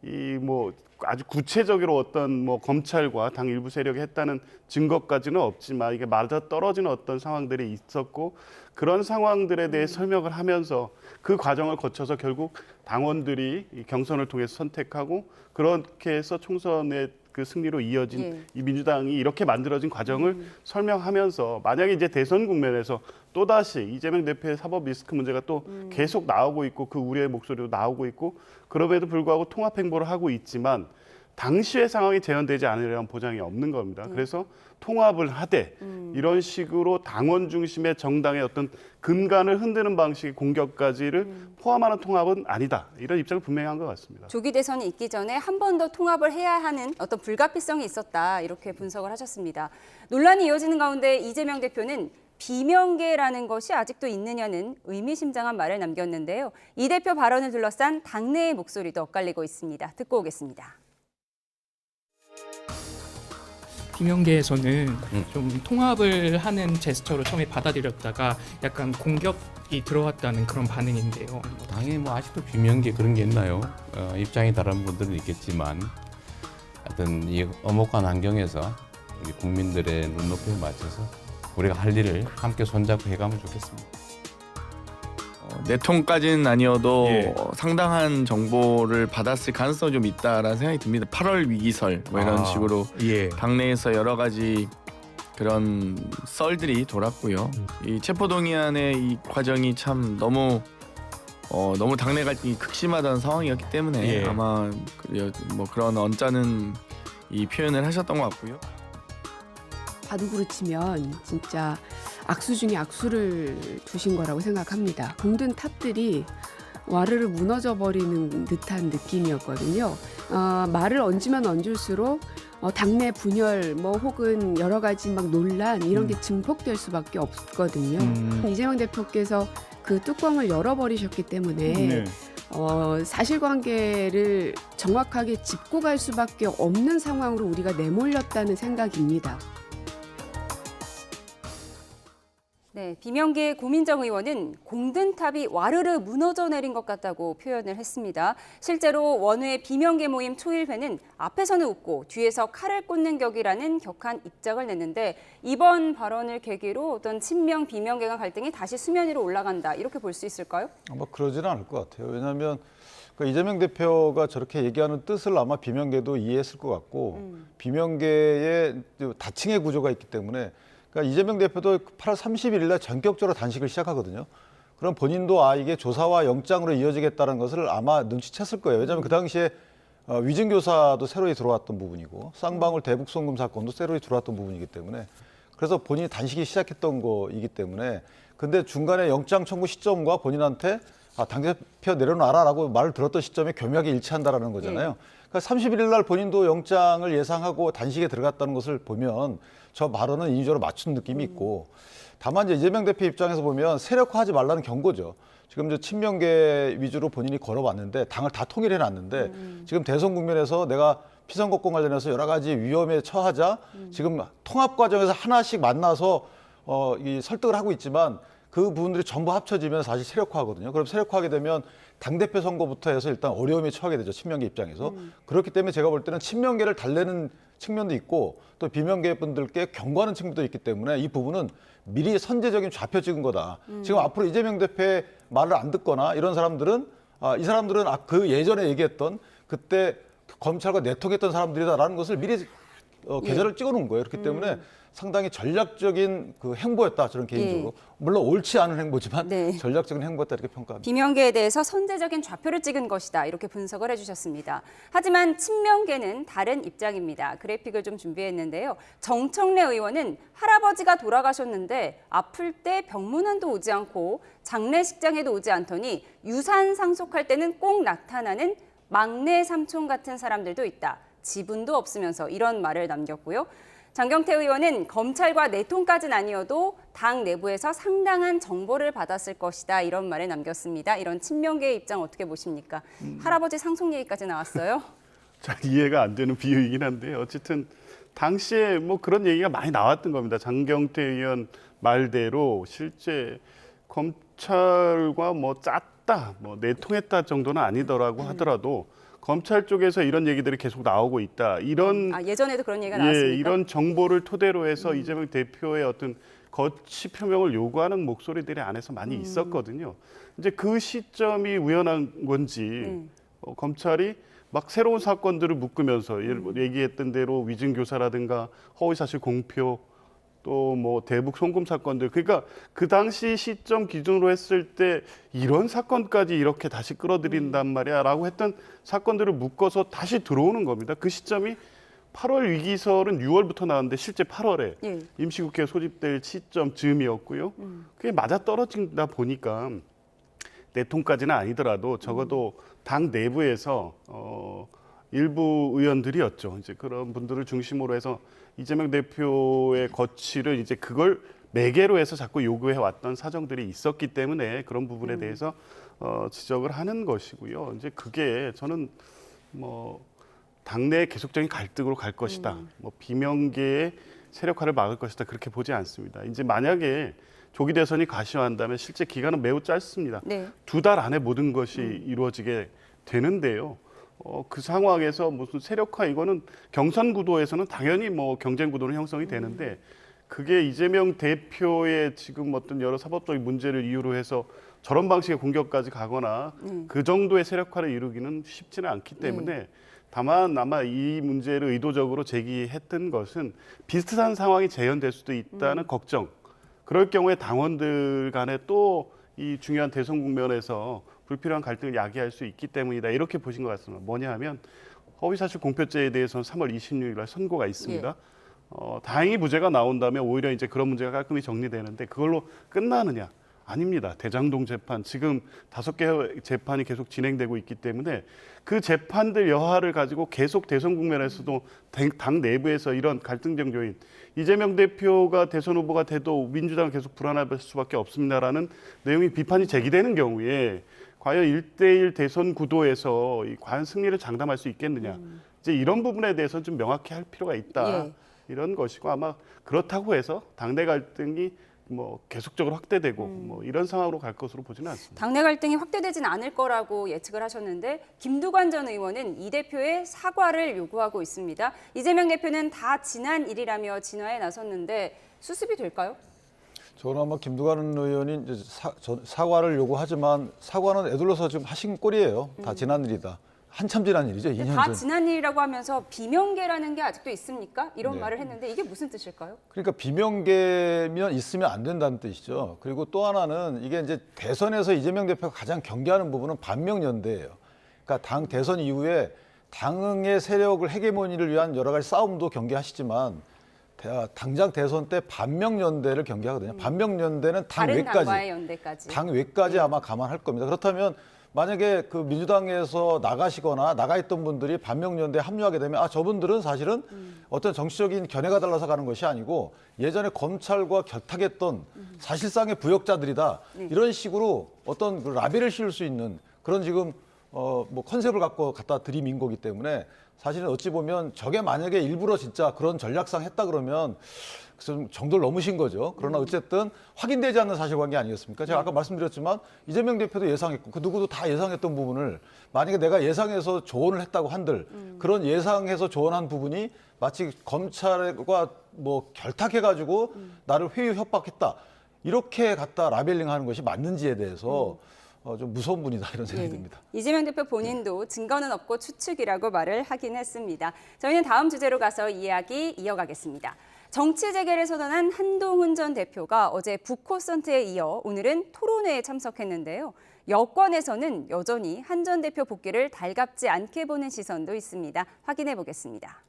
이 뭐 아주 구체적으로 어떤 뭐 검찰과 당 일부 세력이 했다는 증거까지는 없지만 이게 맞아 떨어지는 어떤 상황들이 있었고 그런 상황들에 대해 설명을 하면서 그 과정을 거쳐서 결국 당원들이 이 경선을 통해서 선택하고 그렇게 해서 총선의 그 승리로 이어진 이 민주당이 이렇게 만들어진 과정을 설명하면서 만약에 이제 대선 국면에서 또다시 이재명 대표의 사법 리스크 문제가 또 계속 나오고 있고 그 우려의 목소리도 나오고 있고 그럼에도 불구하고 통합 행보를 하고 있지만 당시의 상황이 재현되지 않으려는 보장이 없는 겁니다. 그래서 통합을 하되 이런 식으로 당원 중심의 정당의 어떤 근간을 흔드는 방식의 공격까지를 포함하는 통합은 아니다. 이런 입장을 분명히 한 것 같습니다. 조기 대선이 있기 전에 한 번 더 통합을 해야 하는 어떤 불가피성이 있었다. 이렇게 분석을 하셨습니다. 논란이 이어지는 가운데 이재명 대표는 비명계라는 것이 아직도 있느냐는 의미심장한 말을 남겼는데요. 이 대표 발언을 둘러싼 당내의 목소리도 엇갈리고 있습니다. 듣고 오겠습니다. 비명계에서는 좀 통합을 하는 제스처로 처음에 받아들였다가 약간 공격이 들어왔다는 그런 반응인데요. 당연히 뭐 아직도 비명계 그런 게 있나요? 입장이 다른 분들은 있겠지만 어떤 이 엄혹한 환경에서 우리 국민들의 눈높이에 맞춰서 우리가 할 일을 함께 손잡고 해가면 좋겠습니다. 내통까지는 아니어도 상당한 정보를 받았을 가능성이 좀 있다라는 생각이 듭니다. 8월 위기설 뭐 이런 식으로 당내에서 여러 가지 그런 썰들이 돌았고요. 이 체포동의안의 이 과정이 참 너무 당내 갈등이 극심하다는 상황이었기 때문에 예. 아마 뭐 그런 언짢은 이 표현을 하셨던 것 같고요. 바둑으로 치면 진짜 악수 중에 악수를 두신 거라고 생각합니다. 공든 탑들이 와르르 무너져 버리는 듯한 느낌이었거든요. 말을 얹으면 얹을수록 당내 분열 뭐 혹은 여러 가지 막 논란 이런 게 증폭될 수밖에 없거든요. 이재명 대표께서 그 뚜껑을 열어버리셨기 때문에 네. 사실관계를 정확하게 짚고 갈 수밖에 없는 상황으로 우리가 내몰렸다는 생각입니다. 네, 비명계의 고민정 의원은 공든탑이 와르르 무너져 내린 것 같다고 표현을 했습니다. 실제로 원외 비명계 모임 초일회는 앞에서는 웃고 뒤에서 칼을 꽂는 격이라는 격한 입장을 냈는데 이번 발언을 계기로 어떤 친명 비명계 간 갈등이 다시 수면 위로 올라간다 이렇게 볼 수 있을까요? 아마 그러지는 않을 것 같아요. 왜냐하면 이재명 대표가 저렇게 얘기하는 뜻을 아마 비명계도 이해했을 것 같고 비명계의 다층의 구조가 있기 때문에 그러니까 이재명 대표도 8월 31일 날 전격적으로 단식을 시작하거든요. 그럼 본인도 이게 조사와 영장으로 이어지겠다는 것을 아마 눈치챘을 거예요. 왜냐하면 그 당시에 위증교사도 새로이 들어왔던 부분이고 쌍방울 대북 송금 사건도 새로이 들어왔던 부분이기 때문에 그래서 본인이 단식이 시작했던 거이기 때문에 근데 중간에 영장 청구 시점과 본인한테 당대표 내려놔라라고 말을 들었던 시점이 교묘하게 일치한다라는 거잖아요. 그러니까 31일 날 본인도 영장을 예상하고 단식에 들어갔다는 것을 보면 저 발언은 인위적으로 맞춘 느낌이 있고 다만 이제 이재명 대표 입장에서 보면 세력화하지 말라는 경고죠. 지금 이제 친명계 위주로 본인이 걸어왔는데 당을 다 통일해 놨는데 지금 대선 국면에서 내가 피선거권 관련해서 여러 가지 위험에 처하자 지금 통합 과정에서 하나씩 만나서 이 설득을 하고 있지만 그 부분들이 전부 합쳐지면 사실 세력화하거든요. 그럼 세력화하게 되면 당대표 선거부터 해서 일단 어려움에 처하게 되죠. 친명계 입장에서. 그렇기 때문에 제가 볼 때는 친명계를 달래는 측면도 있고 또 비명계 분들께 경고하는 측면도 있기 때문에 이 부분은 미리 선제적인 좌표 찍은 거다. 지금 앞으로 이재명 대표의 말을 안 듣거나 이런 사람들은 이 사람들은 그 예전에 얘기했던 그때 검찰과 내통했던 사람들이다라는 것을 미리 계좌를 찍어놓은 거예요. 그렇기 때문에 상당히 전략적인 그 행보였다. 저는 개인적으로. 물론 옳지 않은 행보지만 전략적인 행보였다 이렇게 평가합니다. 비명계에 대해서 선제적인 좌표를 찍은 것이다. 이렇게 분석을 해주셨습니다. 하지만 친명계는 다른 입장입니다. 그래픽을 좀 준비했는데요. 정청래 의원은 할아버지가 돌아가셨는데 아플 때 병문안도 오지 않고 장례식장에도 오지 않더니 유산 상속할 때는 꼭 나타나는 막내 삼촌 같은 사람들도 있다. 지분도 없으면서 이런 말을 남겼고요. 장경태 의원은 검찰과 내통까지는 아니어도 당 내부에서 상당한 정보를 받았을 것이다. 이런 말을 남겼습니다. 이런 친명계의 입장 어떻게 보십니까? 할아버지 상속 얘기까지 나왔어요. 잘 이해가 안 되는 비유이긴 한데 어쨌든 당시에 뭐 그런 얘기가 많이 나왔던 겁니다. 장경태 의원 말대로 실제 검찰과 뭐 짰다, 뭐 내통했다 정도는 아니더라고 하더라도 검찰 쪽에서 이런 얘기들이 계속 나오고 있다. 이런 예전에도 그런 얘기가 나왔습니까? 이런 정보를 토대로 해서 이재명 대표의 어떤 거취 표명을 요구하는 목소리들이 안에서 많이 있었거든요. 이제 그 시점이 우연한 건지 검찰이 막 새로운 사건들을 묶으면서 얘기했던 대로 위증교사라든가 허위사실 공표 또 뭐 대북 송금 사건들 그러니까 그 당시 시점 기준으로 했을 때 이런 사건까지 이렇게 다시 끌어들인단 말이야라고 했던 사건들을 묶어서 다시 들어오는 겁니다. 그 시점이 8월 위기설은 6월부터 나왔는데 실제 8월에 임시국회 소집될 시점 즈음이었고요. 그게 맞아떨어진다 보니까 내통까지는 아니더라도 적어도 당 내부에서 일부 의원들이었죠. 이제 그런 분들을 중심으로 해서 이재명 대표의 거취를 이제 그걸 매개로 해서 자꾸 요구해 왔던 사정들이 있었기 때문에 그런 부분에 대해서 지적을 하는 것이고요. 이제 그게 저는 뭐 당내 계속적인 갈등으로 갈 것이다. 뭐 비명계의 세력화를 막을 것이다. 그렇게 보지 않습니다. 이제 만약에 조기 대선이 가시화한다면 실제 기간은 매우 짧습니다. 2달 안에 모든 것이 이루어지게 되는데요. 그 상황에서 무슨 세력화 이거는 경선 구도에서는 당연히 뭐 경쟁 구도는 형성이 되는데 그게 이재명 대표의 지금 어떤 여러 사법적인 문제를 이유로 해서 저런 방식의 공격까지 가거나 그 정도의 세력화를 이루기는 쉽지는 않기 때문에 다만 아마 이 문제를 의도적으로 제기했던 것은 비슷한 상황이 재현될 수도 있다는 걱정. 그럴 경우에 당원들 간에 또 이 중요한 대선 국면에서 불필요한 갈등을 야기할 수 있기 때문이다. 이렇게 보신 것 같습니다. 뭐냐 하면 허위사실 공표죄에 대해서는 3월 26일 날 선고가 있습니다. 다행히 무죄가 나온다면 오히려 이제 그런 문제가 깔끔히 정리되는데 그걸로 끝나느냐? 아닙니다. 대장동 재판 지금 5개 재판이 계속 진행되고 있기 때문에 그 재판들 여하를 가지고 계속 대선 국면에서도 당 내부에서 이런 갈등적 요인, 이재명 대표가 대선 후보가 돼도 민주당은 계속 불안할 수밖에 없습니다라는 내용이 비판이 제기되는 경우에 과연 1대1 대선 구도에서 과연 승리를 장담할 수 있겠느냐. 이제 이런 부분에 대해서는 좀 명확히 할 필요가 있다. 이런 것이고 아마 그렇다고 해서 당내 갈등이 뭐 계속적으로 확대되고 뭐 이런 상황으로 갈 것으로 보지는 않습니다. 당내 갈등이 확대되지는 않을 거라고 예측을 하셨는데 김두관 전 의원은 이 대표의 사과를 요구하고 있습니다. 이재명 대표는 다 지난 일이라며 진화에 나섰는데 수습이 될까요? 저는 아마 김두관 의원이 이제 사과를 요구하지만 사과는 애둘러서 지금 하신 꼴이에요. 다 지난 일이다. 한참 지난 일이죠. 2년 다 전. 지난 일이라고 하면서 비명계라는 게 아직도 있습니까? 이런 말을 했는데 이게 무슨 뜻일까요? 그러니까 비명계면 있으면 안 된다는 뜻이죠. 그리고 또 하나는 이게 이제 대선에서 이재명 대표가 가장 경계하는 부분은 반명연대예요. 그러니까 당 대선 이후에 당의 세력을 헤게모니를 위한 여러 가지 싸움도 경계하시지만 당장 대선 때 반명연대를 경계하거든요. 반명연대는 당 다른 외까지. 당과의 연대까지. 당 외까지 아마 감안할 겁니다. 그렇다면 만약에 그 민주당에서 나가시거나 나가 있던 분들이 반명연대에 합류하게 되면 저분들은 사실은 어떤 정치적인 견해가 달라서 가는 것이 아니고 예전에 검찰과 결탁했던 사실상의 부역자들이다. 이런 식으로 어떤 그 라벨을 씌울 수 있는 그런 지금 뭐 컨셉을 갖고 갖다 들이민 거기 때문에 사실은 어찌 보면 저게 만약에 일부러 진짜 그런 전략상 했다 그러면 좀 정도를 넘으신 거죠. 그러나 어쨌든 확인되지 않는 사실관계 아니겠습니까? 제가 아까 말씀드렸지만 이재명 대표도 예상했고 그 누구도 다 예상했던 부분을 만약에 내가 예상해서 조언을 했다고 한들 그런 예상해서 조언한 부분이 마치 검찰과 뭐 결탁해가지고 나를 회유 협박했다. 이렇게 갖다 라벨링하는 것이 맞는지에 대해서 좀 무서운 분이다 이런 생각이 듭니다. 이재명 대표 본인도 증거는 없고 추측이라고 말을 하긴 했습니다. 저희는 다음 주제로 가서 이야기 이어가겠습니다. 정치 재개를 선언한 한동훈 전 대표가 어제 북코선트에 이어 오늘은 토론회에 참석했는데요. 여권에서는 여전히 한 전 대표 복귀를 달갑지 않게 보는 시선도 있습니다. 확인해 보겠습니다.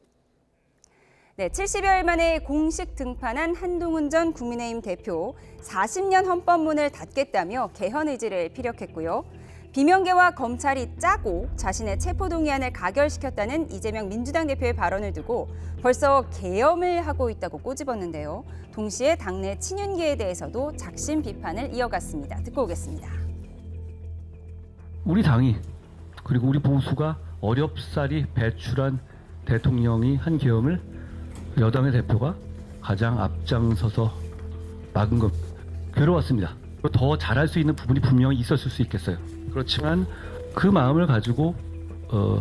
네, 70여일 만에 공식 등판한 한동훈 전 국민의힘 대표 40년 헌법문을 닫겠다며 개헌 의지를 피력했고요. 비명계와 검찰이 짜고 자신의 체포동의안을 가결시켰다는 이재명 민주당 대표의 발언을 두고 벌써 계엄을 하고 있다고 꼬집었는데요. 동시에 당내 친윤계에 대해서도 작심 비판을 이어갔습니다. 듣고 오겠습니다. 우리 당이 그리고 우리 보수가 어렵사리 배출한 대통령이 한 계엄을 여당의 대표가 가장 앞장서서 막은 것 괴로웠습니다. 더 잘할 수 있는 부분이 분명히 있었을 수 있겠어요. 그렇지만 그 마음을 가지고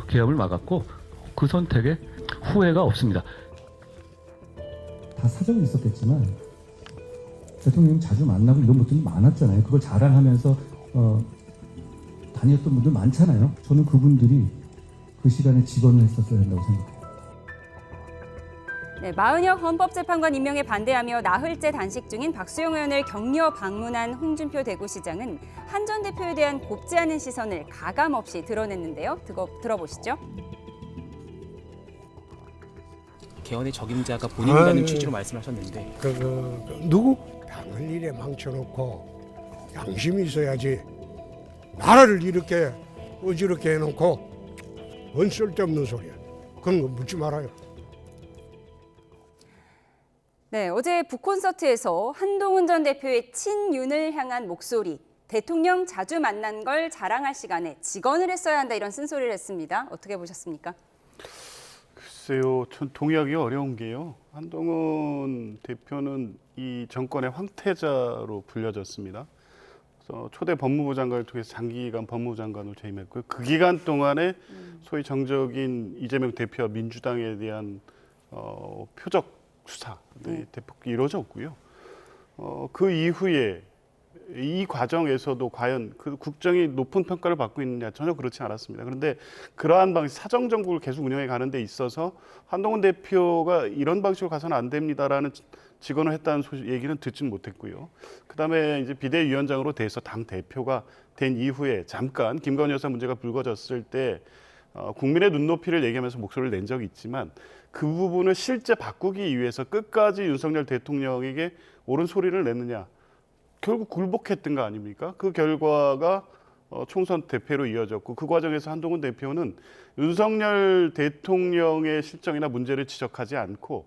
계엄을 막았고 그 선택에 후회가 없습니다. 다 사정이 있었겠지만 대통령님 자주 만나고 이런 것들이 많았잖아요. 그걸 자랑하면서 다녔던 분들 많잖아요. 저는 그분들이 그 시간에 직원을 했었어야 한다고 생각해요. 네, 마은혁 헌법재판관 임명에 반대하며 나흘째 단식 중인 박수영 의원을 격려 방문한 홍준표 대구시장은 한 전 대표에 대한 곱지 않은 시선을 가감없이 드러냈는데요. 들어보시죠. 개헌의 적임자가 본인이라는 취지로 말씀하셨는데 누구? 당을 이래 망쳐놓고 양심이 있어야지. 나라를 이렇게 어지럽게 해놓고 뭔 쓸데없는 소리야. 그런 거 묻지 말아요. 네, 어제 북콘서트에서 한동훈 전 대표의 친윤을 향한 목소리, 대통령 자주 만난 걸 자랑할 시간에 직언을 했어야 한다 이런 쓴소리를 했습니다. 어떻게 보셨습니까? 글쎄요, 전 동의하기 어려운 게요. 한동훈 대표는 이 정권의 황태자로 불려졌습니다. 그래서 초대 법무부 장관을 통해서 장기간 법무부 장관으로 재임했고요. 그 기간 동안에 소위 정적인 이재명 대표와 민주당에 대한 표적 수사 대폭 이루어졌고요. 그 이후에 이 과정에서도 과연 그 국정이 높은 평가를 받고 있느냐, 전혀 그렇지 않았습니다. 그런데 그러한 방식, 사정 정국을 계속 운영해 가는 데 있어서 한동훈 대표가 이런 방식으로 가서는 안 됩니다라는 직언을 했다는 얘기는 듣지는 못했고요. 그다음에 이제 비대위원장으로 돼서 당 대표가 된 이후에 잠깐 김건희 여사 문제가 불거졌을 때 국민의 눈높이를 얘기하면서 목소리를 낸 적이 있지만 그 부분을 실제 바꾸기 위해서 끝까지 윤석열 대통령에게 옳은 소리를 냈느냐, 결국 굴복했던 거 아닙니까? 그 결과가 총선 대패로 이어졌고, 그 과정에서 한동훈 대표는 윤석열 대통령의 실정이나 문제를 지적하지 않고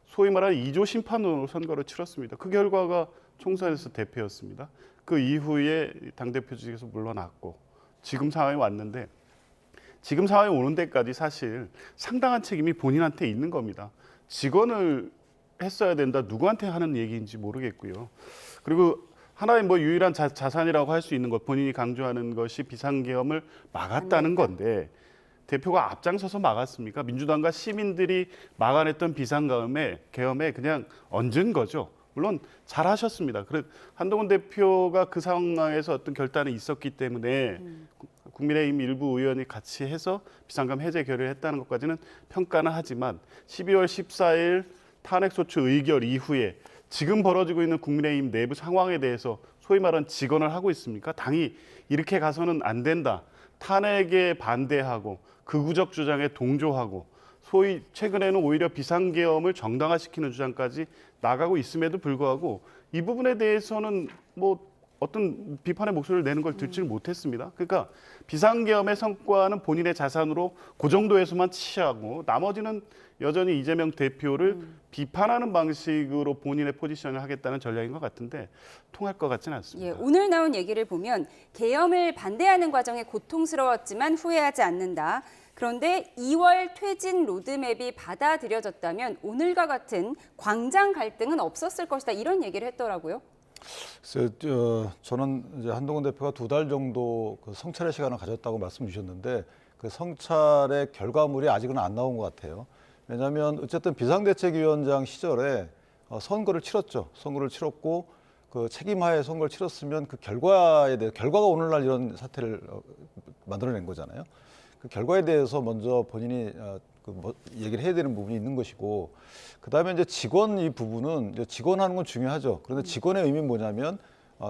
소위 말하는 2조 심판으로 선거를 치렀습니다. 그 결과가 총선에서 대패였습니다. 그 이후에 당대표직에서 물러났고 지금 상황이 왔는데, 지금 상황이 오는 데까지 사실 상당한 책임이 본인한테 있는 겁니다. 직언을 했어야 된다, 누구한테 하는 얘기인지 모르겠고요. 그리고 하나의 뭐 유일한 자산이라고 할 수 있는 것, 본인이 강조하는 것이 비상계엄을 막았다는 건데, 대표가 앞장서서 막았습니까? 민주당과 시민들이 막아냈던 비상계엄에 그냥 얹은 거죠. 물론 잘하셨습니다. 한동훈 대표가 그 상황에서 어떤 결단이 있었기 때문에 국민의힘 일부 의원이 같이 해서 비상계엄 해제 결의를 했다는 것까지는 평가는 하지만 12월 14일 탄핵소추 의결 이후에 지금 벌어지고 있는 국민의힘 내부 상황에 대해서 소위 말하는 직언을 하고 있습니까? 당이 이렇게 가서는 안 된다, 탄핵에 반대하고 극우적 주장에 동조하고 소위 최근에는 오히려 비상계엄을 정당화시키는 주장까지 나가고 있음에도 불구하고 이 부분에 대해서는 뭐 어떤 비판의 목소리를 내는 걸 듣지를 못했습니다. 그러니까 비상계엄의 성과는 본인의 자산으로 그 정도에서만 취하고 나머지는 여전히 이재명 대표를 비판하는 방식으로 본인의 포지션을 하겠다는 전략인 것 같은데 통할 것 같지는 않습니다. 예, 오늘 나온 얘기를 보면 계엄을 반대하는 과정에 고통스러웠지만 후회하지 않는다. 그런데 2월 퇴진 로드맵이 받아들여졌다면 오늘과 같은 광장 갈등은 없었을 것이다, 이런 얘기를 했더라고요. 그래서 저는 이제 한동훈 대표가 2달 정도 그 성찰의 시간을 가졌다고 말씀 주셨는데, 그 성찰의 결과물이 아직은 안 나온 것 같아요. 왜냐하면 어쨌든 비상대책위원장 시절에 선거를 치렀죠. 선거를 치렀고 그 책임하에 선거를 치렀으면 그 결과에 대해, 결과가 오늘날 이런 사태를 만들어낸 거잖아요. 그 결과에 대해서 먼저 본인이 얘기를 해야 되는 부분이 있는 것이고, 그다음에 이제 직원 이 부분은 이제 직원하는 건 중요하죠. 그런데 직원의 의미는 뭐냐면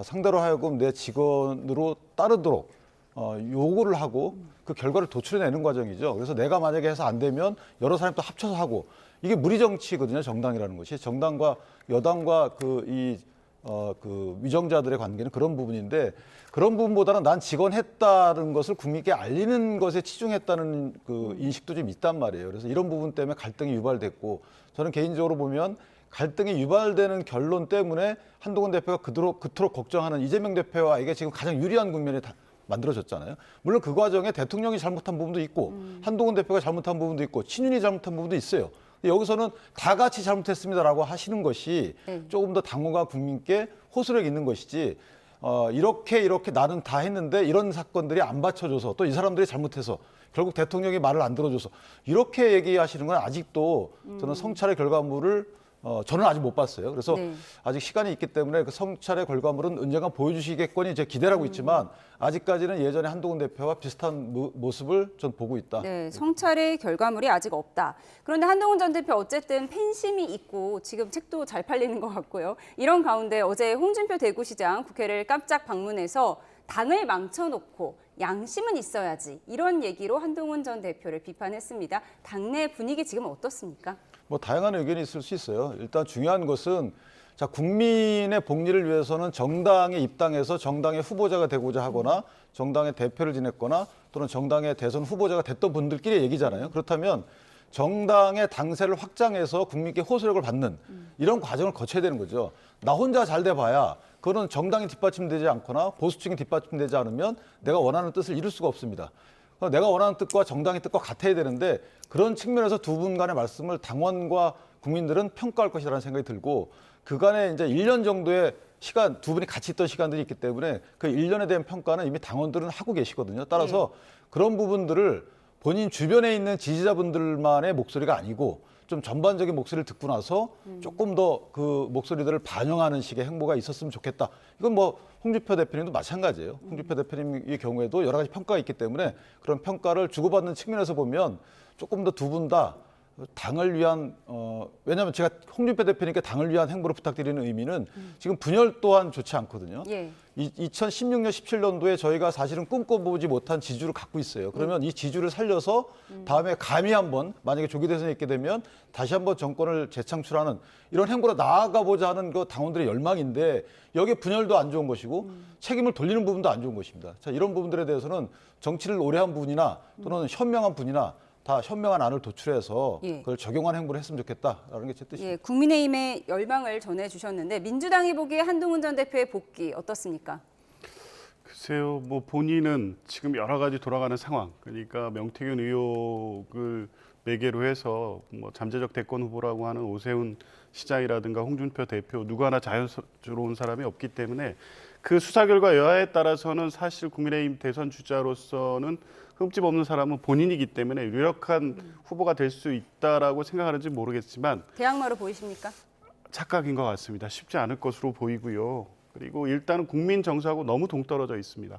상대로 하여금 내 직원으로 따르도록 요구를 하고 그 결과를 도출해내는 과정이죠. 그래서 내가 만약에 해서 안 되면 여러 사람이 또 합쳐서 하고, 이게 무리정치거든요. 정당이라는 것이 정당과 여당과 그 위정자들의 관계는 그런 부분인데, 그런 부분보다는 난 직언했다는 것을 국민께 알리는 것에 치중했다는 그 인식도 좀 있단 말이에요. 그래서 이런 부분 때문에 갈등이 유발됐고, 저는 개인적으로 보면 갈등이 유발되는 결론 때문에 한동훈 대표가 그토록 걱정하는 이재명 대표에게 지금 가장 유리한 국면이 만들어졌잖아요. 물론 그 과정에 대통령이 잘못한 부분도 있고 한동훈 대표가 잘못한 부분도 있고 친윤이 잘못한 부분도 있어요. 여기서는 다 같이 잘못했습니다라고 하시는 것이 조금 더 당원과 국민께 호소력 있는 것이지, 이렇게 나는 다 했는데 이런 사건들이 안 받쳐줘서 또 이 사람들이 잘못해서 결국 대통령이 말을 안 들어줘서 이렇게 얘기하시는 건 아직도 저는 성찰의 결과물을 저는 아직 못 봤어요. 그래서 아직 시간이 있기 때문에 그 성찰의 결과물은 언젠가 보여주시겠거니 이제 기대를 하고 있지만 아직까지는 예전에 한동훈 대표와 비슷한 모습을 전 보고 있다. 네, 성찰의 결과물이 아직 없다. 그런데 한동훈 전 대표 어쨌든 팬심이 있고 지금 책도 잘 팔리는 것 같고요. 이런 가운데 어제 홍준표 대구시장 국회를 깜짝 방문해서 당을 망쳐놓고 양심은 있어야지, 이런 얘기로 한동훈 전 대표를 비판했습니다. 당내 분위기 지금 어떻습니까? 뭐 다양한 의견이 있을 수 있어요. 일단 중요한 것은 자, 국민의 복리를 위해서는 정당에 입당해서 정당의 후보자가 되고자 하거나 정당의 대표를 지냈거나 또는 정당의 대선 후보자가 됐던 분들끼리 얘기잖아요. 그렇다면 정당의 당세를 확장해서 국민께 호소력을 받는 이런 과정을 거쳐야 되는 거죠. 나 혼자 잘 돼봐야 그거는 정당이 뒷받침되지 않거나 보수층이 뒷받침되지 않으면 내가 원하는 뜻을 이룰 수가 없습니다. 내가 원하는 뜻과 정당의 뜻과 같아야 되는데, 그런 측면에서 두 분 간의 말씀을 당원과 국민들은 평가할 것이라는 생각이 들고, 그간에 이제 1년 정도의 시간, 두 분이 같이 있던 시간들이 있기 때문에 그 1년에 대한 평가는 이미 당원들은 하고 계시거든요. 따라서 그런 부분들을 본인 주변에 있는 지지자분들만의 목소리가 아니고 좀 전반적인 목소리를 듣고 나서 조금 더 그 목소리들을 반영하는 식의 행보가 있었으면 좋겠다. 이건 뭐 홍준표 대표님도 마찬가지예요. 홍준표 대표님의 경우에도 여러 가지 평가가 있기 때문에 그런 평가를 주고받는 측면에서 보면 조금 더 두 분 다 당을 위한 왜냐하면 제가 홍준표 대표님께 당을 위한 행보를 부탁드리는 의미는 지금 분열 또한 좋지 않거든요. 예. 2016년, 17년도에 저희가 사실은 꿈꿔보지 못한 지지를 갖고 있어요. 그러면 이 지지를 살려서 다음에 감히 한번 만약에 조기 대선이 있게 되면 다시 한번 정권을 재창출하는 이런 행보로 나아가보자 하는 그 당원들의 열망인데 여기에 분열도 안 좋은 것이고 책임을 돌리는 부분도 안 좋은 것입니다. 자, 이런 부분들에 대해서는 정치를 오래 한 분이나 또는 현명한 분이나 다 현명한 안을 도출해서 그걸 적용한 행보를 했으면 좋겠다라는 게 제 뜻입니다. 예, 국민의힘의 열망을 전해주셨는데 민주당이 보기에 한동훈 전 대표의 복귀 어떻습니까? 글쎄요, 뭐 본인은 지금 여러 가지 돌아가는 상황, 그러니까 명태균 의혹을 매개로 해서 뭐 잠재적 대권 후보라고 하는 오세훈 시장이라든가 홍준표 대표 누구 하나 자연스러운 사람이 없기 때문에 그 수사 결과 여하에 따라서는 사실 국민의힘 대선 주자로서는 흠집 없는 사람은 본인이기 때문에 유력한 후보가 될 수 있다라고 생각하는지 모르겠지만 대항마로 보이십니까? 착각인 것 같습니다. 쉽지 않을 것으로 보이고요. 그리고 일단은 국민 정서하고 너무 동떨어져 있습니다.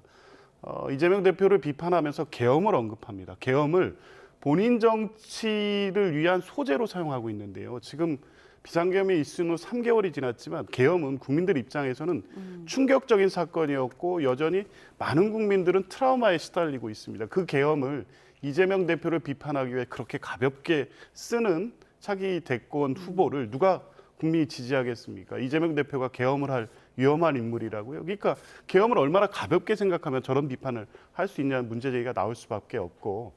이재명 대표를 비판하면서 계엄을 언급합니다. 계엄을 본인 정치를 위한 소재로 사용하고 있는데요. 지금 비상계엄이 있은 후 3개월이 지났지만 계엄은 국민들 입장에서는 충격적인 사건이었고 여전히 많은 국민들은 트라우마에 시달리고 있습니다. 그 계엄을 이재명 대표를 비판하기 위해 그렇게 가볍게 쓰는 차기 대권 후보를 누가 국민이 지지하겠습니까? 이재명 대표가 계엄을 할 위험한 인물이라고요. 그러니까 계엄을 얼마나 가볍게 생각하면 저런 비판을 할 수 있냐는 문제 제기가 나올 수밖에 없고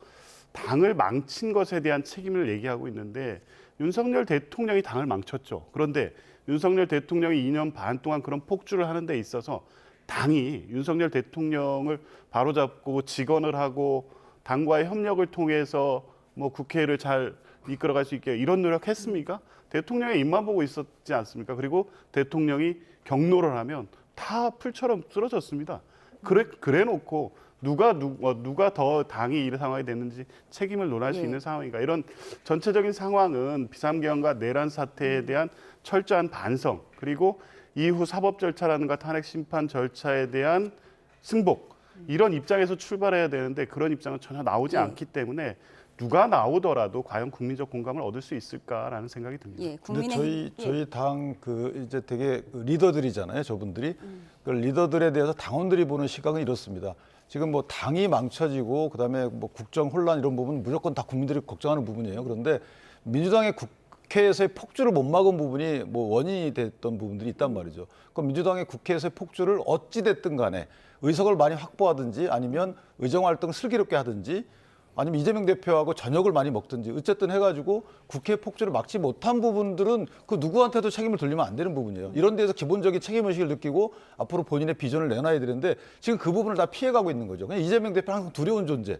당을 망친 것에 대한 책임을 얘기하고 있는데 윤석열 대통령이 당을 망쳤죠. 그런데 윤석열 대통령이 2년 반 동안 그런 폭주를 하는 데 있어서 당이 윤석열 대통령을 바로잡고 직언을 하고 당과의 협력을 통해서 뭐 국회를 잘 이끌어갈 수 있게 이런 노력했습니까? 대통령의 입만 보고 있었지 않습니까? 그리고 대통령이 경로를 하면 다 풀처럼 쓰러졌습니다. 그래 놓고 누가 더 당이 이 상황이 됐는지 책임을 논할 수 있는 상황인가. 이런 전체적인 상황은 비상계엄과 내란 사태에 대한 철저한 반성, 그리고 이후 사법 절차라든가 탄핵 심판 절차에 대한 승복, 이런 입장에서 출발해야 되는데 그런 입장은 전혀 나오지 않기 때문에 누가 나오더라도 과연 국민적 공감을 얻을 수 있을까라는 생각이 듭니다. 예, 근데 저희 당 이제 되게 리더들이잖아요, 저분들이. 그 리더들에 대해서 당원들이 보는 시각은 이렇습니다. 지금 뭐 당이 망쳐지고 그다음에 뭐 국정 혼란 이런 부분 무조건 다 국민들이 걱정하는 부분이에요. 그런데 민주당의 국회에서의 폭주를 못 막은 부분이 뭐 원인이 됐던 부분들이 있단 말이죠. 그럼 민주당의 국회에서의 폭주를 어찌 됐든 간에 의석을 많이 확보하든지 아니면 의정 활동 슬기롭게 하든지 아니면 이재명 대표하고 저녁을 많이 먹든지 어쨌든 해가지고 국회 폭주를 막지 못한 부분들은 그 누구한테도 책임을 돌리면 안 되는 부분이에요. 이런 데서 기본적인 책임의식을 느끼고 앞으로 본인의 비전을 내놔야 되는데 지금 그 부분을 다 피해가고 있는 거죠. 그냥 이재명 대표는 항상 두려운 존재.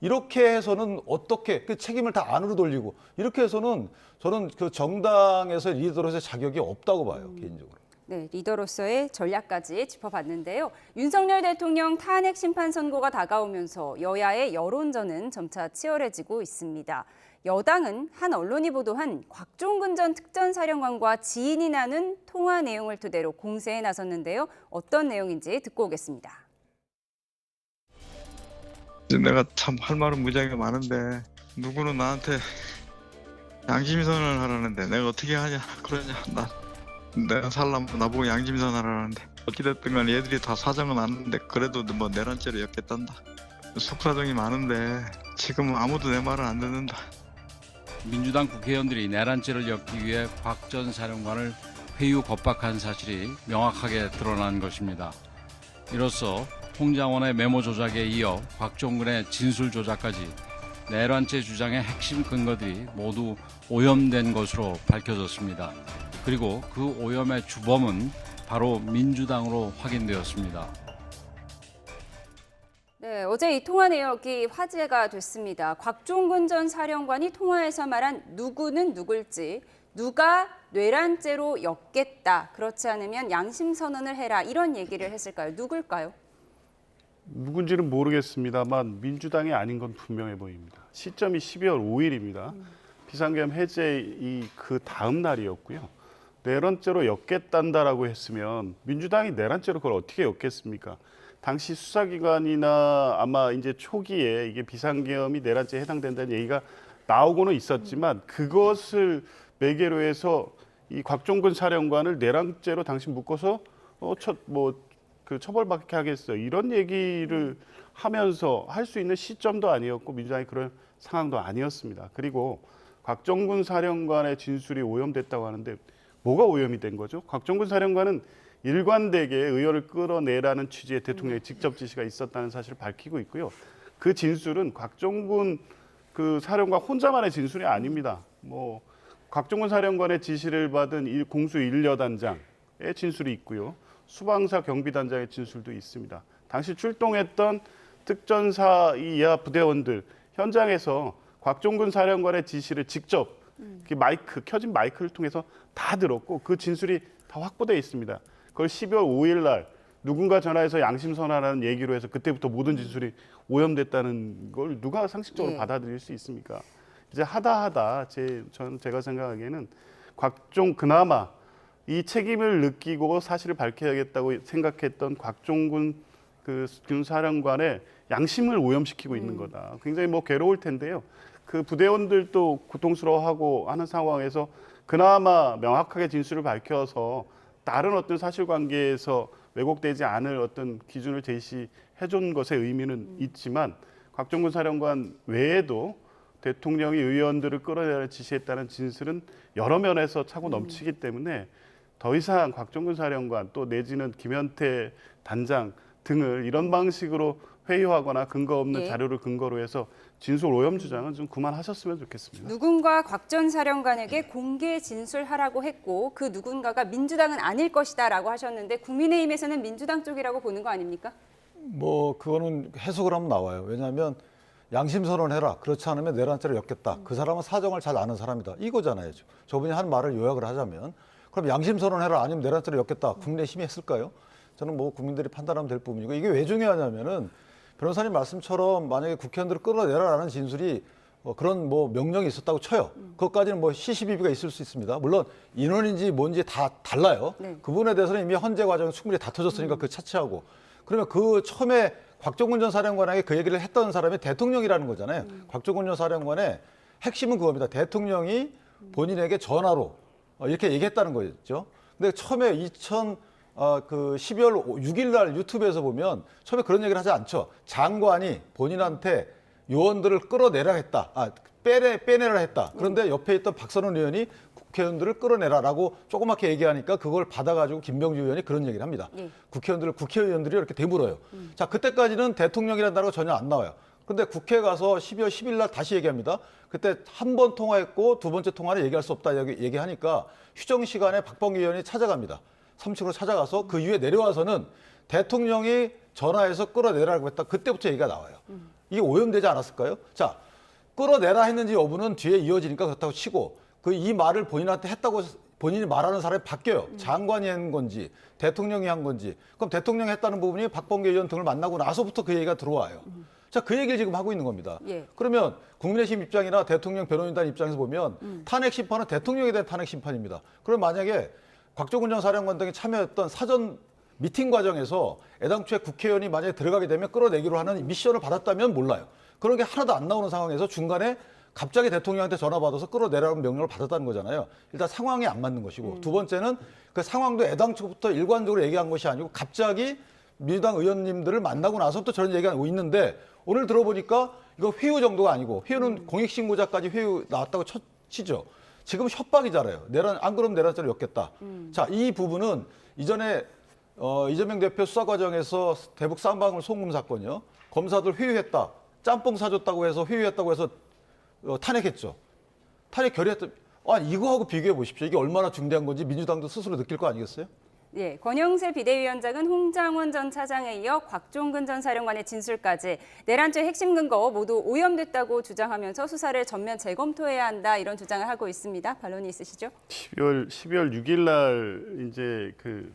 이렇게 해서는 어떻게 그 책임을 다 안으로 돌리고 이렇게 해서는 저는 그 정당에서 리더로서의 자격이 없다고 봐요, 개인적으로. 네, 리더로서의 전략까지 짚어봤는데요. 윤석열 대통령 탄핵 심판 선고가 다가오면서 여야의 여론전은 점차 치열해지고 있습니다. 여당은 한 언론이 보도한 곽종근 전 특전사령관과 지인이 나눈 통화 내용을 토대로 공세에 나섰는데요. 어떤 내용인지 듣고 오겠습니다. 내가 참 할 말은 무지하게 많은데 누구는 나한테 양심선언을 하라는데 내가 어떻게 하냐 그러냐 내가 살려면 나보고 양심선 하라는데 어찌됐든 간에 얘들이 다 사정은 아는데 그래도 뭐 내란죄로 엮겠단다. 속사정이 많은데 지금은 아무도 내 말을 안 듣는다. 민주당 국회의원들이 내란죄를 엮기 위해 곽 전 사령관을 회유 겁박한 사실이 명확하게 드러난 것입니다. 이로써 홍장원의 메모 조작에 이어 곽종근의 진술 조작까지 내란죄 주장의 핵심 근거들이 모두 오염된 것으로 밝혀졌습니다. 그리고 그 오염의 주범은 바로 민주당으로 확인되었습니다. 네, 어제 이 통화 내역이 화제가 됐습니다. 곽종근 전 사령관이 통화에서 말한 누구는 누굴지, 누가 뇌란죄로 엮겠다, 그렇지 않으면 양심선언을 해라, 이런 얘기를 했을까요? 누굴까요? 누군지는 모르겠습니다만 민주당이 아닌 건 분명해 보입니다. 시점이 12월 5일입니다. 비상계엄 해제 그 다음 날이었고요. 내란죄로 엮겠단다라고 했으면 민주당이 내란죄로 그걸 어떻게 엮겠습니까? 당시 수사기관이나 아마 이제 초기에 이게 비상계엄이 내란죄에 해당된다는 얘기가 나오고는 있었지만 그것을 매개로 해서 이 곽종근 사령관을 내란죄로 당시 묶어서 처벌받게 하겠어요. 이런 얘기를 하면서 할 수 있는 시점도 아니었고 민주당이 그런 상황도 아니었습니다. 그리고 곽종근 사령관의 진술이 오염됐다고 하는데 뭐가 오염이 된 거죠? 곽종근 사령관은 일관되게 의원을 끌어내라는 취지의 대통령의 직접 지시가 있었다는 사실을 밝히고 있고요. 그 진술은 곽종근 그 사령관 혼자만의 진술이 아닙니다. 곽종근 사령관의 지시를 받은 공수 1여단장의 진술이 있고요. 수방사 경비단장의 진술도 있습니다. 당시 출동했던 특전사 이하 부대원들 현장에서 곽종근 사령관의 지시를 직접 켜진 마이크를 통해서 다 들었고 그 진술이 다 확보되어 있습니다. 그걸 12월 5일 날 누군가 전화해서 양심선언하는 얘기로 해서 그때부터 모든 진술이 오염됐다는 걸 누가 상식적으로 받아들일 수 있습니까? 이제 하다 제가 생각하기에는 그나마 이 책임을 느끼고 사실을 밝혀야겠다고 생각했던 곽종근 군 사령관의 양심을 오염시키고 있는 거다. 굉장히 괴로울 텐데요. 그 부대원들도 고통스러워하고 하는 상황에서 그나마 명확하게 진술을 밝혀서 다른 어떤 사실관계에서 왜곡되지 않을 어떤 기준을 제시해준 것의 의미는 있지만 곽종근 사령관 외에도 대통령이 의원들을 끌어내라 지시했다는 진술은 여러 면에서 차고 넘치기 때문에 더 이상 곽종근 사령관 또 내지는 김현태 단장 등을 이런 방식으로 회유하거나 근거 없는 자료를 근거로 해서 진술 오염 주장은 좀 그만하셨으면 좋겠습니다. 누군가 곽 전 사령관에게 공개 진술하라고 했고 그 누군가가 민주당은 아닐 것이다라고 하셨는데 국민의힘에서는 민주당 쪽이라고 보는 거 아닙니까? 그거는 해석을 하면 나와요. 왜냐하면 양심 선언해라. 그렇지 않으면 내란죄를 엮겠다. 그 사람은 사정을 잘 아는 사람이다. 이거잖아요. 저분이 한 말을 요약을 하자면 그럼 양심 선언해라. 아니면 내란죄를 엮겠다. 국민의힘이 했을까요? 저는 국민들이 판단하면 될 부분이고 이게 왜 중요하냐면은 변호사님 말씀처럼 만약에 국회의원들을 끌어내라라는 진술이 그런 명령이 있었다고 쳐요. 그것까지는 시시비비가 있을 수 있습니다. 물론 인원인지 뭔지 다 달라요. 그 부분에 대해서는 이미 헌재 과정은 충분히 다퉈졌으니까 그 차치하고. 그러면 그 처음에 곽종근 전 사령관에게 그 얘기를 했던 사람이 대통령이라는 거잖아요. 곽종근 전 사령관의 핵심은 그겁니다. 대통령이 본인에게 전화로 이렇게 얘기했다는 거였죠. 근데 처음에 12월 6일 날 유튜브에서 보면 처음에 그런 얘기를 하지 않죠. 장관이 본인한테 요원들을 끌어내라 했다. 빼내라 했다. 그런데 옆에 있던 박선원 의원이 국회의원들을 끌어내라라고 조그맣게 얘기하니까 그걸 받아가지고 김병주 의원이 그런 얘기를 합니다. 국회의원들이 이렇게 되물어요. 자, 그때까지는 대통령이라는 단어가 전혀 안 나와요. 근데 국회 가서 12월 10일 날 다시 얘기합니다. 그때 한 번 통화했고 두 번째 통화는 얘기할 수 없다 얘기하니까 휴정 시간에 박범계 의원이 찾아갑니다. 3층으로 찾아가서 그 이후에 내려와서는 대통령이 전화해서 끌어내라고 했다. 그때부터 얘기가 나와요. 이게 오염되지 않았을까요? 자, 끌어내라 했는지 여부는 뒤에 이어지니까 그렇다고 치고 이 말을 본인한테 했다고 본인이 말하는 사람이 바뀌어요. 장관이 한 건지 대통령이 한 건지. 그럼 대통령이 했다는 부분이 박범계 의원 등을 만나고 나서부터 그 얘기가 들어와요. 자, 그 얘기를 지금 하고 있는 겁니다. 그러면 국민의힘 입장이나 대통령 변호인단 입장에서 보면 탄핵 심판은 대통령에 대한 탄핵 심판입니다. 그럼 만약에 곽종근 전 사령관 등이 참여했던 사전 미팅 과정에서 애당초에 국회의원이 만약에 들어가게 되면 끌어내기로 하는 미션을 받았다면 몰라요. 그런 게 하나도 안 나오는 상황에서 중간에 갑자기 대통령한테 전화 받아서 끌어내라는 명령을 받았다는 거잖아요. 일단 상황이 안 맞는 것이고 두 번째는 그 상황도 애당초부터 일관적으로 얘기한 것이 아니고 갑자기 민주당 의원님들을 만나고 나서부터 저런 얘기가 있는데 오늘 들어보니까 이거 회유 정도가 아니고 회유는 공익신고자까지 회유 나왔다고 치죠. 지금 협박이잖아요. 안 그러면 내란죄를 엮겠다. 자, 이 부분은 이전에 이재명 대표 수사 과정에서 대북 쌍방울 송금 사건이요. 검사들 회유했다. 짬뽕 사줬다고 해서 회유했다고 해서 탄핵했죠. 탄핵 결의했던 이거하고 비교해 보십시오. 이게 얼마나 중대한 건지 민주당도 스스로 느낄 거 아니겠어요? 권영세 비대위원장은 홍장원 전 차장에 이어 곽종근 전 사령관의 진술까지 내란죄 핵심 근거 모두 오염됐다고 주장하면서 수사를 전면 재검토해야 한다 이런 주장을 하고 있습니다. 반론이 있으시죠? 12월 6일 날 이제 그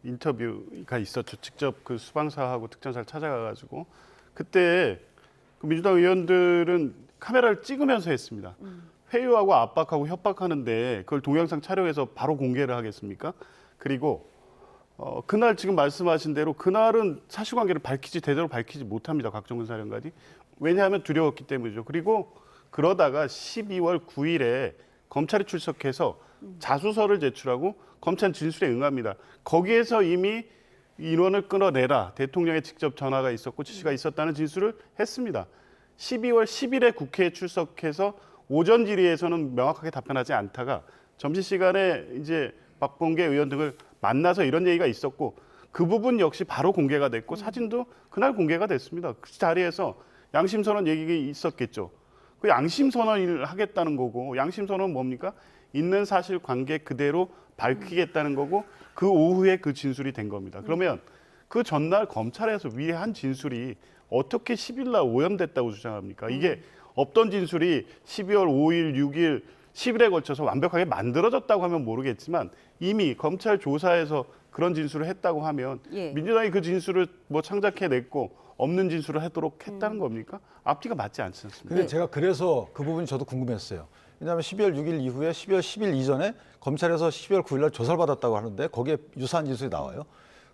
인터뷰가 있었죠. 직접 그 수방사하고 특전사를 찾아가가지고 그때 그 민주당 의원들은 카메라를 찍으면서 했습니다. 회유하고 압박하고 협박하는데 그걸 동영상 촬영해서 바로 공개를 하겠습니까? 그리고 그날 지금 말씀하신 대로 그날은 사실관계를 제대로 밝히지 못합니다. 곽종근 사령관이. 왜냐하면 두려웠기 때문이죠. 그리고 그러다가 12월 9일에 검찰이 출석해서 자수서를 제출하고 검찰 진술에 응합니다. 거기에서 이미 인원을 끊어내라. 대통령의 직접 전화가 있었고 지시가 있었다는 진술을 했습니다. 12월 10일에 국회에 출석해서 오전 질의에서는 명확하게 답변하지 않다가 점심시간에 이제 박범계 의원 등을 만나서 이런 얘기가 있었고 그 부분 역시 바로 공개가 됐고 사진도 그날 공개가 됐습니다. 그 자리에서 양심선언 얘기가 있었겠죠. 그 양심선언을 하겠다는 거고 양심선언은 뭡니까? 있는 사실관계 그대로 밝히겠다는 거고 그 오후에 그 진술이 된 겁니다. 그러면 그 전날 검찰에서 위에 한 진술이 어떻게 10일 날 오염됐다고 주장합니까? 이게 없던 진술이 12월 5일, 6일, 10일에 걸쳐서 완벽하게 만들어졌다고 하면 모르겠지만 이미 검찰 조사에서 그런 진술을 했다고 하면 민주당이 그 진술을 뭐 창작해냈고 없는 진술을 하도록 했다는 겁니까? 앞뒤가 맞지 않지 않습니까? 근데 제가 그래서 그 부분이 저도 궁금했어요. 왜냐하면 12월 6일 이후에 12월 10일 이전에 검찰에서 12월 9일 날 조사를 받았다고 하는데 거기에 유사한 진술이 나와요.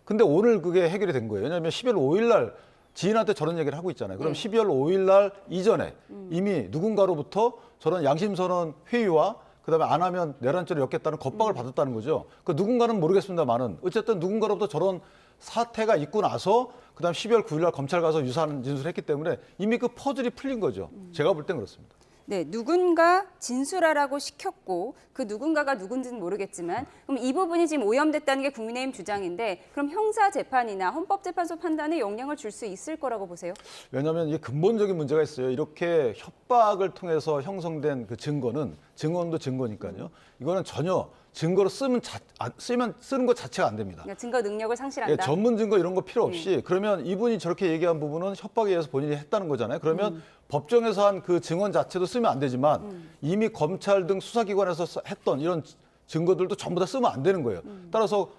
근데 오늘 그게 해결이 된 거예요. 왜냐하면 12월 5일 날 지인한테 저런 얘기를 하고 있잖아요. 그럼 12월 5일 날 이전에 이미 누군가로부터 저런 양심선언 회유와 그다음에 안 하면 내란죄를 엮겠다는 겁박을 받았다는 거죠. 그 누군가는 모르겠습니다만은 어쨌든 누군가로부터 저런 사태가 있고 나서 그다음 12월 9일 날 검찰 가서 유사한 진술을 했기 때문에 이미 그 퍼즐이 풀린 거죠. 제가 볼 땐 그렇습니다. 네, 누군가 진술하라고 시켰고 그 누군가가 누군지는 모르겠지만 그럼 이 부분이 지금 오염됐다는 게 국민의힘 주장인데 그럼 형사재판이나 헌법재판소 판단에 영향을 줄 수 있을 거라고 보세요? 왜냐하면 이게 근본적인 문제가 있어요. 이렇게 협박을 통해서 형성된 그 증언도 증거니까요. 이거는 전혀 증거로 쓰는 것 자체가 안 됩니다. 그러니까 증거 능력을 상실한다. 예, 전문 증거 이런 거 필요 없이 그러면 이분이 저렇게 얘기한 부분은 협박에 의해서 본인이 했다는 거잖아요. 그러면 법정에서 한 그 증언 자체도 쓰면 안 되지만 이미 검찰 등 수사기관에서 했던 이런 증거들도 전부 다 쓰면 안 되는 거예요. 따라서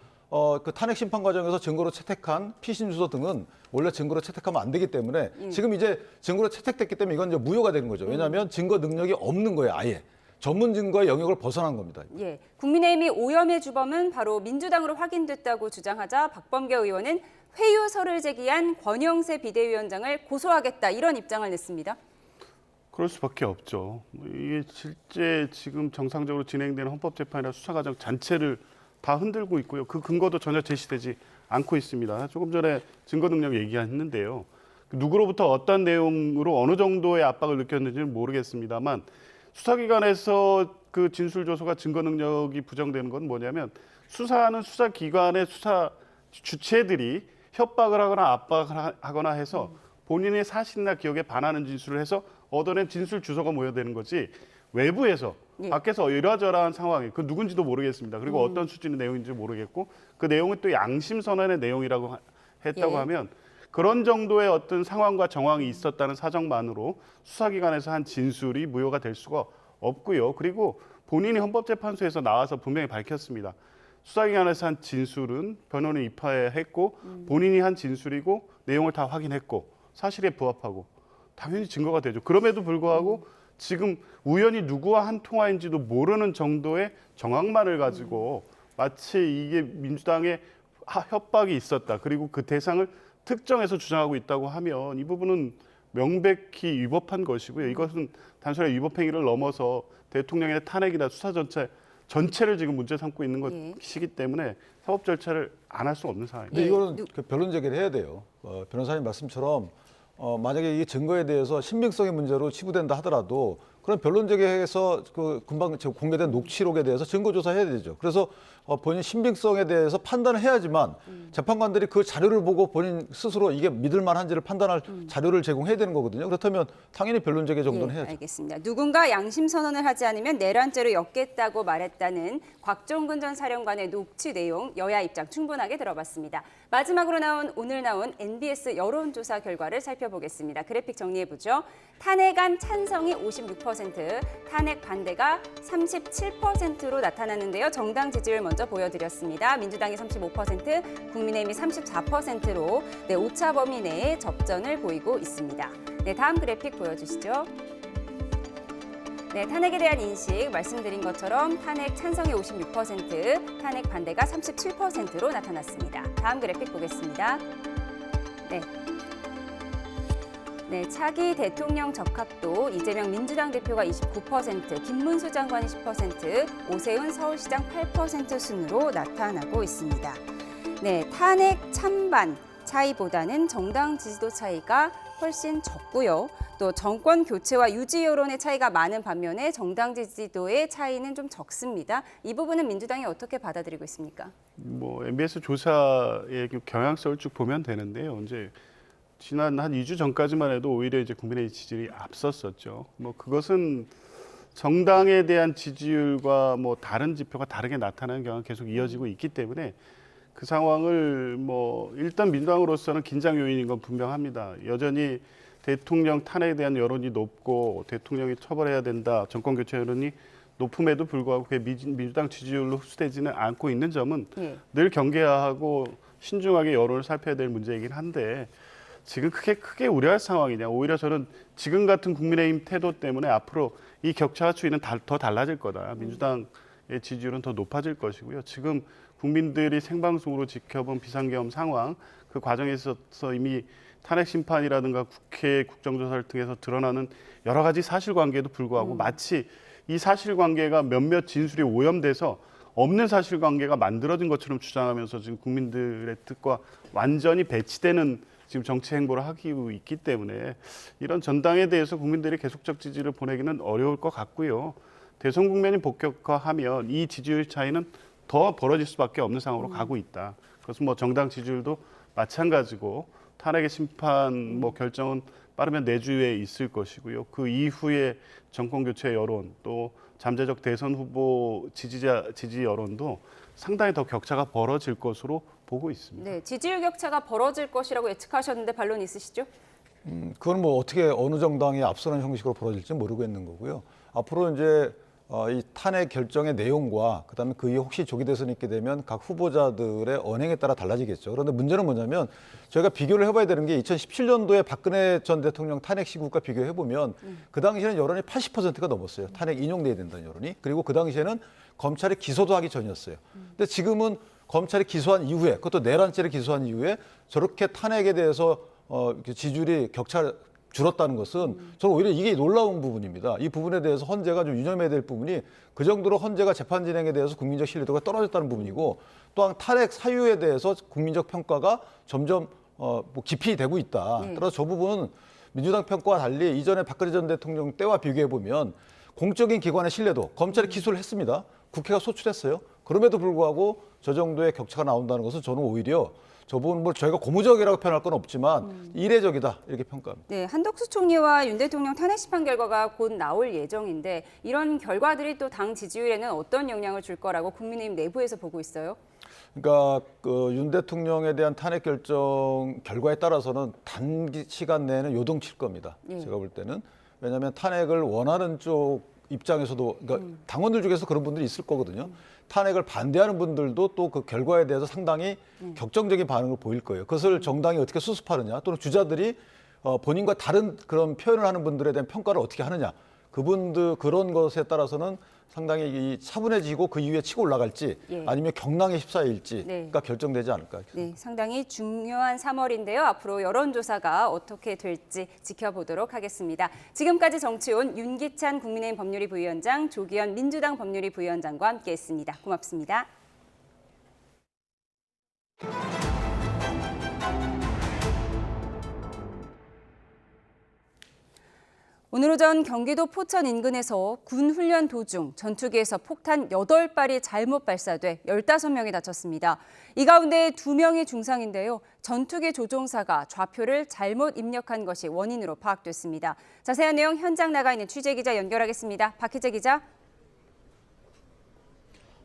그 탄핵 심판 과정에서 증거로 채택한 피신 주소 등은 원래 증거로 채택하면 안 되기 때문에 지금 이제 증거로 채택됐기 때문에 이건 이제 무효가 되는 거죠. 왜냐하면 증거 능력이 없는 거예요, 아예. 전문 증거의 영역을 벗어난 겁니다. 예, 국민의힘이 오염의 주범은 바로 민주당으로 확인됐다고 주장하자 박범계 의원은 회유서를 제기한 권영세 비대위원장을 고소하겠다 이런 입장을 냈습니다. 그럴 수밖에 없죠. 이게 실제 지금 정상적으로 진행되는 헌법재판이나 수사과정 전체를 다 흔들고 있고요. 그 근거도 전혀 제시되지 않고 있습니다. 조금 전에 증거 능력 얘기했는데요. 누구로부터 어떤 내용으로 어느 정도의 압박을 느꼈는지는 모르겠습니다만 수사기관에서 그 진술 조서가 증거 능력이 부정되는 건 뭐냐면 수사하는 수사기관의 수사 주체들이 협박을 하거나 압박을 하거나 해서 본인의 사실이나 기억에 반하는 진술을 해서 얻어낸 진술 주소가 모여되는 거지 외부에서 밖에서 이러저러한 상황이 그 누군지도 모르겠습니다. 그리고 어떤 수준의 내용인지 모르겠고 그 내용은 또 양심선언의 내용이라고 했다고 하면 그런 정도의 어떤 상황과 정황이 있었다는 사정만으로 수사기관에서 한 진술이 무효가 될 수가 없고요. 그리고 본인이 헌법재판소에서 나와서 분명히 밝혔습니다. 수사기관에서 한 진술은 변호인이 입화했고 본인이 한 진술이고 내용을 다 확인했고 사실에 부합하고 당연히 증거가 되죠. 그럼에도 불구하고 지금 우연히 누구와 한 통화인지도 모르는 정도의 정황만을 가지고 마치 이게 민주당의 협박이 있었다. 그리고 그 대상을 특정해서 주장하고 있다고 하면 이 부분은 명백히 위법한 것이고요. 이것은 단순히 위법 행위를 넘어서 대통령의 탄핵이나 수사 전체를 지금 문제 삼고 있는 것이기 때문에 사법 절차를 안 할 수 없는 상황입니다. 근데 이거는 그 변론 제기를 해야 돼요. 변호사님 말씀처럼 만약에 이 증거에 대해서 신빙성의 문제로 치부된다 하더라도 그런 변론 제기해서 그 금방 공개된 녹취록에 대해서 증거 조사해야 되죠. 그래서 본인 신빙성에 대해서 판단을 해야지만 재판관들이 그 자료를 보고 본인 스스로 이게 믿을 만한지를 판단할 자료를 제공해야 되는 거거든요. 그렇다면 당연히 변론 제기 정도는 해야죠. 알겠습니다. 누군가 양심 선언을 하지 않으면 내란죄로 엮겠다고 말했다는 곽종근 전 사령관의 녹취 내용 여야 입장 충분하게 들어봤습니다. 마지막으로 오늘 나온 NBS 여론조사 결과를 살펴보겠습니다. 그래픽 정리해보죠. 탄핵안 찬성이 56%, 탄핵 반대가 37%로 나타났는데요. 정당 지지율 먼저 보여드렸습니다. 민주당이 35%, 국민의힘이 34%로 오차 범위 내에 접전을 보이고 있습니다. 다음 그래픽 보여주시죠. 네, 탄핵에 대한 인식 말씀드린 것처럼 탄핵 찬성이 56%, 탄핵 반대가 37%로 나타났습니다. 다음 그래픽 보겠습니다. 네, 차기 대통령 적합도 이재명 민주당 대표가 29%, 김문수 장관이 10%, 오세훈 서울시장 8% 순으로 나타나고 있습니다. 네, 탄핵 찬반 차이보다는 정당 지지도 차이가 훨씬 적고요. 또 정권 교체와 유지 여론의 차이가 많은 반면에 정당 지지도의 차이는 좀 적습니다. 이 부분은 민주당이 어떻게 받아들이고 있습니까? 뭐 MBS 조사의 경향성을 쭉 보면 되는데요. 이제 지난 한 2주 전까지만 해도 오히려 이제 국민의 지지율이 앞섰었죠. 뭐 그것은 정당에 대한 지지율과 뭐 다른 지표가 다르게 나타나는 경우가 계속 이어지고 있기 때문에 그 상황을 뭐 일단 민주당으로서는 긴장 요인인 건 분명합니다. 여전히 대통령 탄핵에 대한 여론이 높고 대통령이 처벌해야 된다, 정권 교체 여론이 높음에도 불구하고 그게 민주당 지지율로 흡수되지는 않고 있는 점은 늘 경계하고 신중하게 여론을 살펴야 될 문제이긴 한데 지금 크게 우려할 상황이냐. 오히려 저는 지금 같은 국민의힘 태도 때문에 앞으로 이 격차가 추이는 더 달라질 거다. 민주당의 지지율은 더 높아질 것이고요. 지금 국민들이 생방송으로 지켜본 비상계엄 상황, 그 과정에 있어서 이미 탄핵 심판이라든가 국회 국정조사를 통해서 드러나는 여러 가지 사실관계에도 불구하고 마치 이 사실관계가 몇몇 진술이 오염돼서 없는 사실관계가 만들어진 것처럼 주장하면서 지금 국민들의 뜻과 완전히 배치되는 지금 정치 행보를 하고 있기 때문에 이런 전당에 대해서 국민들이 계속적 지지를 보내기는 어려울 것 같고요. 대선 국면이 본격화하면 이 지지율 차이는 더 벌어질 수밖에 없는 상황으로 가고 있다. 그래서 뭐 정당 지지율도 마찬가지고 탄핵의 심판 뭐 결정은 빠르면 내주에 있을 것이고요. 그 이후에 정권 교체 여론 또 잠재적 대선 후보 지지 여론도 상당히 더 격차가 벌어질 것으로 보고 있습니다. 네, 지지율 격차가 벌어질 것이라고 예측하셨는데 반론 있으시죠? 그건 뭐 어떻게 어느 정당이 앞서는 형식으로 벌어질지 모르겠는 거고요. 앞으로 이제 이 탄핵 결정의 내용과 그다음에 그 이후 혹시 조기 대선이 있게 되면 각 후보자들의 언행에 따라 달라지겠죠. 그런데 문제는 뭐냐면 저희가 비교를 해봐야 되는 게 2017년도에 박근혜 전 대통령 탄핵 시국과 비교해보면 그 당시에는 여론이 80%가 넘었어요. 탄핵 인용돼야 된다는 여론이. 그리고 그 당시에는 검찰이 기소도 하기 전이었어요. 근데 지금은 검찰이 기소한 이후에, 그것도 내란죄를 기소한 이후에 저렇게 탄핵에 대해서 지지율이 격차 줄었다는 것은 저는 오히려 이게 놀라운 부분입니다. 이 부분에 대해서 헌재가 좀 유념해야 될 부분이 그 정도로 헌재가 재판 진행에 대해서 국민적 신뢰도가 떨어졌다는 부분이고 또한 탄핵 사유에 대해서 국민적 평가가 점점 뭐 깊이 되고 있다. 따라서 저 부분은 민주당 평가와 달리 이전에 박근혜 전 대통령 때와 비교해 보면 공적인 기관의 신뢰도, 검찰이 기소를 했습니다. 국회가 소출했어요. 그럼에도 불구하고 저 정도의 격차가 나온다는 것은 저는 오히려 저 부분 뭐 저희가 고무적이라고 표현할 건 없지만 이례적이다 이렇게 평가합니다. 네, 한덕수 총리와 윤 대통령 탄핵 심판 결과가 곧 나올 예정인데 이런 결과들이 또 당 지지율에는 어떤 영향을 줄 거라고 국민의힘 내부에서 보고 있어요? 그러니까 윤 대통령에 대한 탄핵 결정 결과에 따라서는 단시간 내에는 요동칠 겁니다. 제가 볼 때는. 왜냐하면 탄핵을 원하는 쪽 입장에서도 그러니까 당원들 중에서 그런 분들이 있을 거거든요. 탄핵을 반대하는 분들도 또 그 결과에 대해서 상당히 격정적인 반응을 보일 거예요. 그것을 정당이 어떻게 수습하느냐 또는 주자들이 본인과 다른 그런 표현을 하는 분들에 대한 평가를 어떻게 하느냐. 그분들 그런 것에 따라서는 상당히 차분해지고 그 이후에 치고 올라갈지 아니면 경랑에 휩싸일지가 결정되지 않을까. 네, 상당히 중요한 3월인데요. 앞으로 여론조사가 어떻게 될지 지켜보도록 하겠습니다. 지금까지 정치온 윤기찬 국민의힘 법률위 부위원장, 조기현 민주당 법률위 부위원장과 함께했습니다. 고맙습니다. 오늘 오전 경기도 포천 인근에서 군 훈련 도중 전투기에서 폭탄 8발이 잘못 발사돼 15명이 다쳤습니다. 이 가운데 2명이 중상인데요. 전투기 조종사가 좌표를 잘못 입력한 것이 원인으로 파악됐습니다. 자세한 내용 현장 나가 있는 취재기자 연결하겠습니다. 박희재 기자.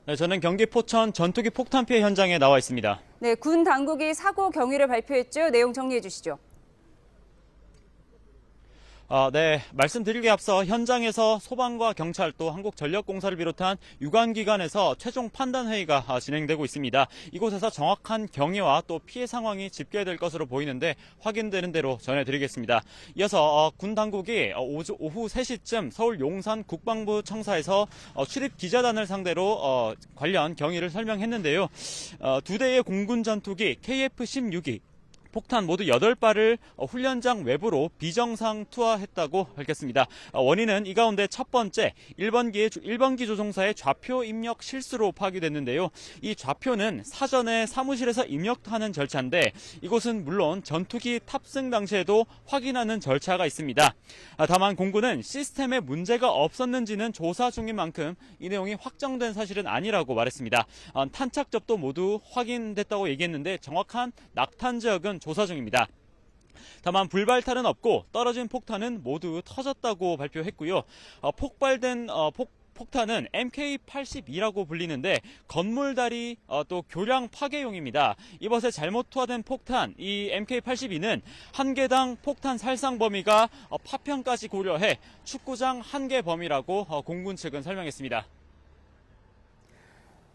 네, 저는 경기 포천 전투기 폭탄 피해 현장에 나와 있습니다. 네, 군 당국이 사고 경위를 발표했죠. 내용 정리해 주시죠. 네, 말씀드리기에 앞서 현장에서 소방과 경찰 또 한국전력공사를 비롯한 유관기관에서 최종 판단회의가 진행되고 있습니다. 이곳에서 정확한 경위와 또 피해 상황이 집계될 것으로 보이는데 확인되는 대로 전해드리겠습니다. 이어서 군 당국이 오후 3시쯤 서울 용산 국방부 청사에서 출입 기자단을 상대로 관련 경위를 설명했는데요. 2대의 공군 전투기 KF-16이 폭탄 모두 8발을 훈련장 외부로 비정상 투하했다고 밝혔습니다. 원인은 이 가운데 첫 번째 1번기 조종사의 좌표 입력 실수로 파악됐는데요. 이 좌표는 사전에 사무실에서 입력하는 절차인데 이곳은 물론 전투기 탑승 당시에도 확인하는 절차가 있습니다. 다만 공군은 시스템에 문제가 없었는지는 조사 중인 만큼 이 내용이 확정된 사실은 아니라고 말했습니다. 탄착접도 모두 확인됐다고 얘기했는데 정확한 낙탄 지역은 조사 중입니다. 다만 불발탄은 없고 떨어진 폭탄은 모두 터졌다고 발표했고요. 폭발된 폭탄은 MK-82라고 불리는데 건물다리 또 교량 파괴용입니다. 이것에 잘못 투하된 폭탄, 이 MK-82는 한 개당 폭탄 살상 범위가 파편까지 고려해 축구장 한 개 범위라고 공군 측은 설명했습니다.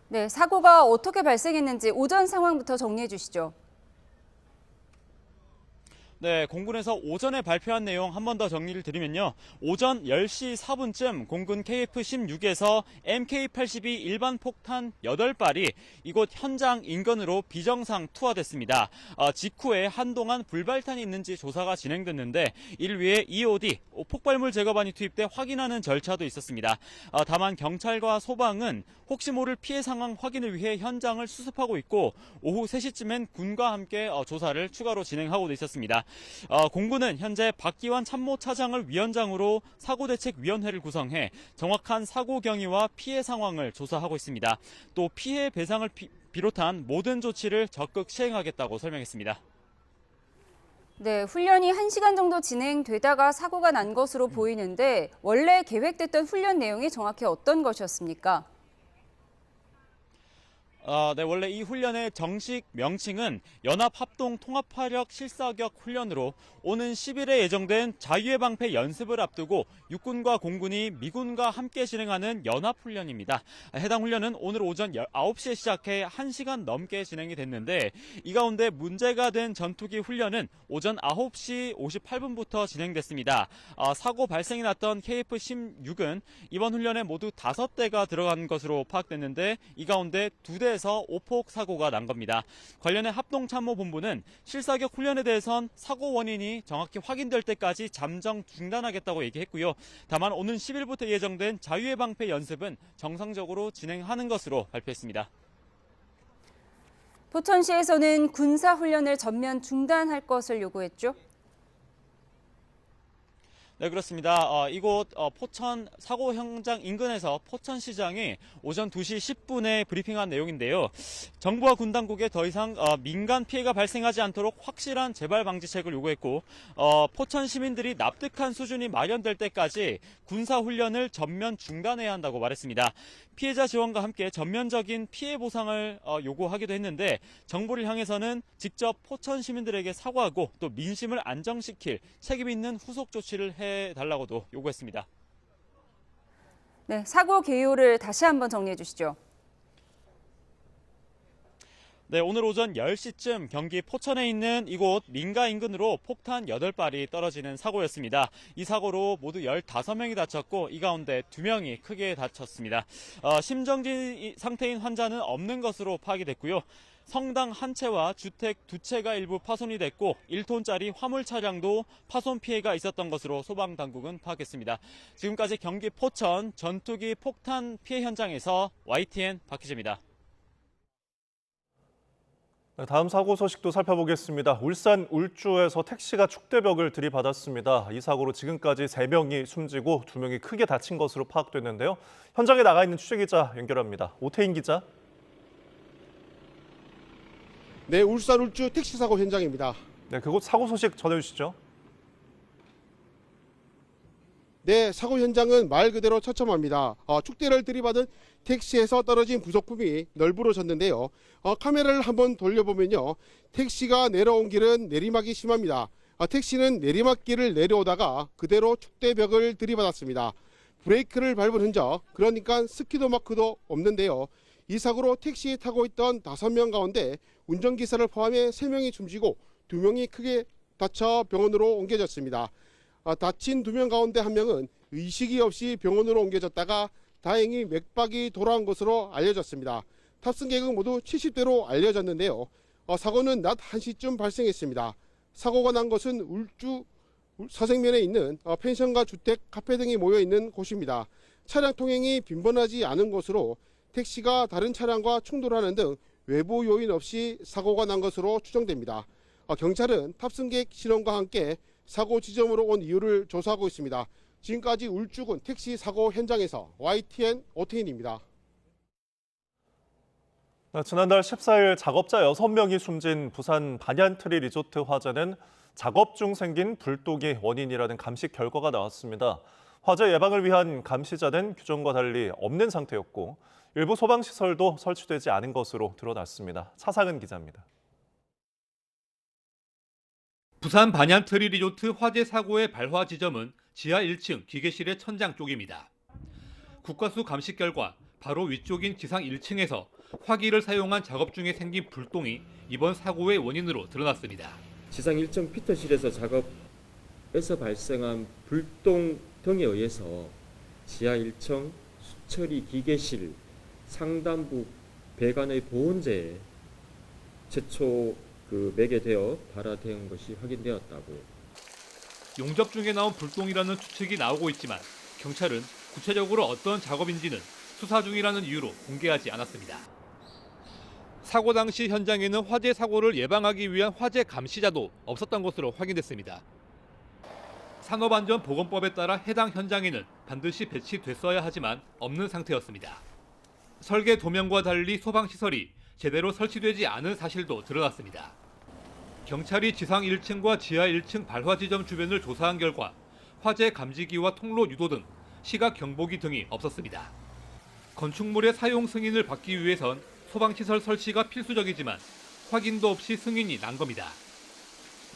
네, 사고가 어떻게 발생했는지 오전 상황부터 정리해 주시죠. 네, 공군에서 오전에 발표한 내용 한 번 더 정리를 드리면요. 오전 10시 4분쯤 공군 KF-16에서 MK-82 일반 폭탄 8발이 이곳 현장 인근으로 비정상 투하됐습니다. 직후에 한동안 불발탄이 있는지 조사가 진행됐는데 이를 위해 EOD, 폭발물 제거반이 투입돼 확인하는 절차도 있었습니다. 다만 경찰과 소방은 혹시 모를 피해 상황 확인을 위해 현장을 수습하고 있고 오후 3시쯤엔 군과 함께 조사를 추가로 진행하고 있었습니다. 공군은 현재 박기환 참모차장을 위원장으로 사고대책위원회를 구성해 정확한 사고 경위와 피해 상황을 조사하고 있습니다. 또 피해 배상을 비롯한 모든 조치를 적극 시행하겠다고 설명했습니다. 네, 훈련이 1시간 정도 진행되다가 사고가 난 것으로 보이는데 원래 계획됐던 훈련 내용이 정확히 어떤 것이었습니까? 네, 원래 이 훈련의 정식 명칭은 연합합동통합화력 실사격 훈련으로 오는 10일에 예정된 자유의 방패 연습을 앞두고 육군과 공군이 미군과 함께 진행하는 연합훈련입니다. 해당 훈련은 오늘 오전 9시에 시작해 1시간 넘게 진행이 됐는데 이 가운데 문제가 된 전투기 훈련은 오전 9시 58분부터 진행됐습니다. 사고 발생이 났던 KF-16은 이번 훈련에 모두 5대가 들어간 것으로 파악됐는데 이 가운데 2대에서 오폭 사고가 난 겁니다. 관련해 합동참모본부는 실사격 훈련에 대해선 사고 원인이 정확히 확인될 때까지 잠정 중단하겠다고 얘기했고요. 다만 오는 10일부터 예정된 자유의 방패 연습은 정상적으로 진행하는 것으로 발표했습니다. 포천시에서는 군사훈련을 전면 중단할 것을 요구했죠. 네, 그렇습니다. 이곳 포천 사고 현장 인근에서 포천시장이 오전 2시 10분에 브리핑한 내용인데요. 정부와 군 당국에 더 이상 민간 피해가 발생하지 않도록 확실한 재발 방지책을 요구했고 포천 시민들이 납득한 수준이 마련될 때까지 군사훈련을 전면 중단해야 한다고 말했습니다. 피해자 지원과 함께 전면적인 피해 보상을 요구하기도 했는데 정부를 향해서는 직접 포천 시민들에게 사과하고 또 민심을 안정시킬 책임 있는 후속 조치를 해달라고도 요구했습니다. 네, 사고 개요를 다시 한번 정리해 주시죠. 네, 오늘 오전 10시쯤 경기 포천에 있는 이곳 민가 인근으로 폭탄 8발이 떨어지는 사고였습니다. 이 사고로 모두 15명이 다쳤고 이 가운데 2명이 크게 다쳤습니다. 심정지 상태인 환자는 없는 것으로 파악이 됐고요. 성당 한 채와 주택 2채가 일부 파손이 됐고 1톤짜리 화물 차량도 파손 피해가 있었던 것으로 소방당국은 파악했습니다. 지금까지 경기 포천 전투기 폭탄 피해 현장에서 YTN 박희재입니다. 다음 사고 소식도 살펴보겠습니다. 울산 울주에서 택시가 축대벽을 들이받았습니다. 이 사고로 지금까지 3명이 숨지고 2명이 크게 다친 것으로 파악됐는데요. 현장에 나가 있는 취재기자 연결합니다. 오태인 기자. 네, 울산 울주 택시 사고 현장입니다. 네, 그곳 사고 소식 전해주시죠. 네, 사고 현장은 말 그대로 처참합니다. 축대를 들이받은 택시에서 떨어진 부속품이 널브러졌는데요. 카메라를 한번 돌려보면요. 택시가 내려온 길은 내리막이 심합니다. 택시는 내리막길을 내려오다가 그대로 축대벽을 들이받았습니다. 브레이크를 밟은 흔적, 그러니까 스키도 마크도 없는데요. 이 사고로 택시에 타고 있던 5명 가운데 운전기사를 포함해 3명이 숨지고 2명이 크게 다쳐 병원으로 옮겨졌습니다. 다친 2명 가운데 1명은 의식이 없이 병원으로 옮겨졌다가 다행히 맥박이 돌아온 것으로 알려졌습니다. 탑승객은 모두 70대로 알려졌는데요. 사고는 낮 1시쯤 발생했습니다. 사고가 난 것은 울주 서생면에 있는 펜션과 주택, 카페 등이 모여있는 곳입니다. 차량 통행이 빈번하지 않은 곳으로 택시가 다른 차량과 충돌하는 등 외부 요인 없이 사고가 난 것으로 추정됩니다. 경찰은 탑승객 신원과 함께 사고 지점으로 온 이유를 조사하고 있습니다. 지금까지 울주군 택시 사고 현장에서 YTN 오태인입니다. 지난달 14일 작업자 6명이 숨진 부산 반얀트리 리조트 화재는 작업 중 생긴 불똥이 원인이라는 감식 결과가 나왔습니다. 화재 예방을 위한 감시자는 규정과 달리 없는 상태였고 일부 소방시설도 설치되지 않은 것으로 드러났습니다. 차상은 기자입니다. 부산 반얀트리 리조트 화재 사고의 발화 지점은 지하 1층 기계실의 천장 쪽입니다. 국과수 감식 결과 바로 위쪽인 지상 1층에서 화기를 사용한 작업 중에 생긴 불똥이 이번 사고의 원인으로 드러났습니다. 지상 1층 피터실에서 작업에서 발생한 불똥 등에 의해서 지하 1층 수처리 기계실 상단부 배관의 보온재에 최초 매개되어 발화된 것이 확인되었다고. 용접 중에 나온 불똥이라는 추측이 나오고 있지만 경찰은 구체적으로 어떤 작업인지는 수사 중이라는 이유로 공개하지 않았습니다. 사고 당시 현장에는 화재 사고를 예방하기 위한 화재 감시자도 없었던 것으로 확인됐습니다. 산업안전보건법에 따라 해당 현장에는 반드시 배치됐어야 하지만 없는 상태였습니다. 설계 도면과 달리 소방시설이 제대로 설치되지 않은 사실도 드러났습니다. 경찰이 지상 1층과 지하 1층 발화 지점 주변을 조사한 결과 화재 감지기와 통로 유도 등 시각 경보기 등이 없었습니다. 건축물의 사용 승인을 받기 위해선 소방시설 설치가 필수적이지만 확인도 없이 승인이 난 겁니다.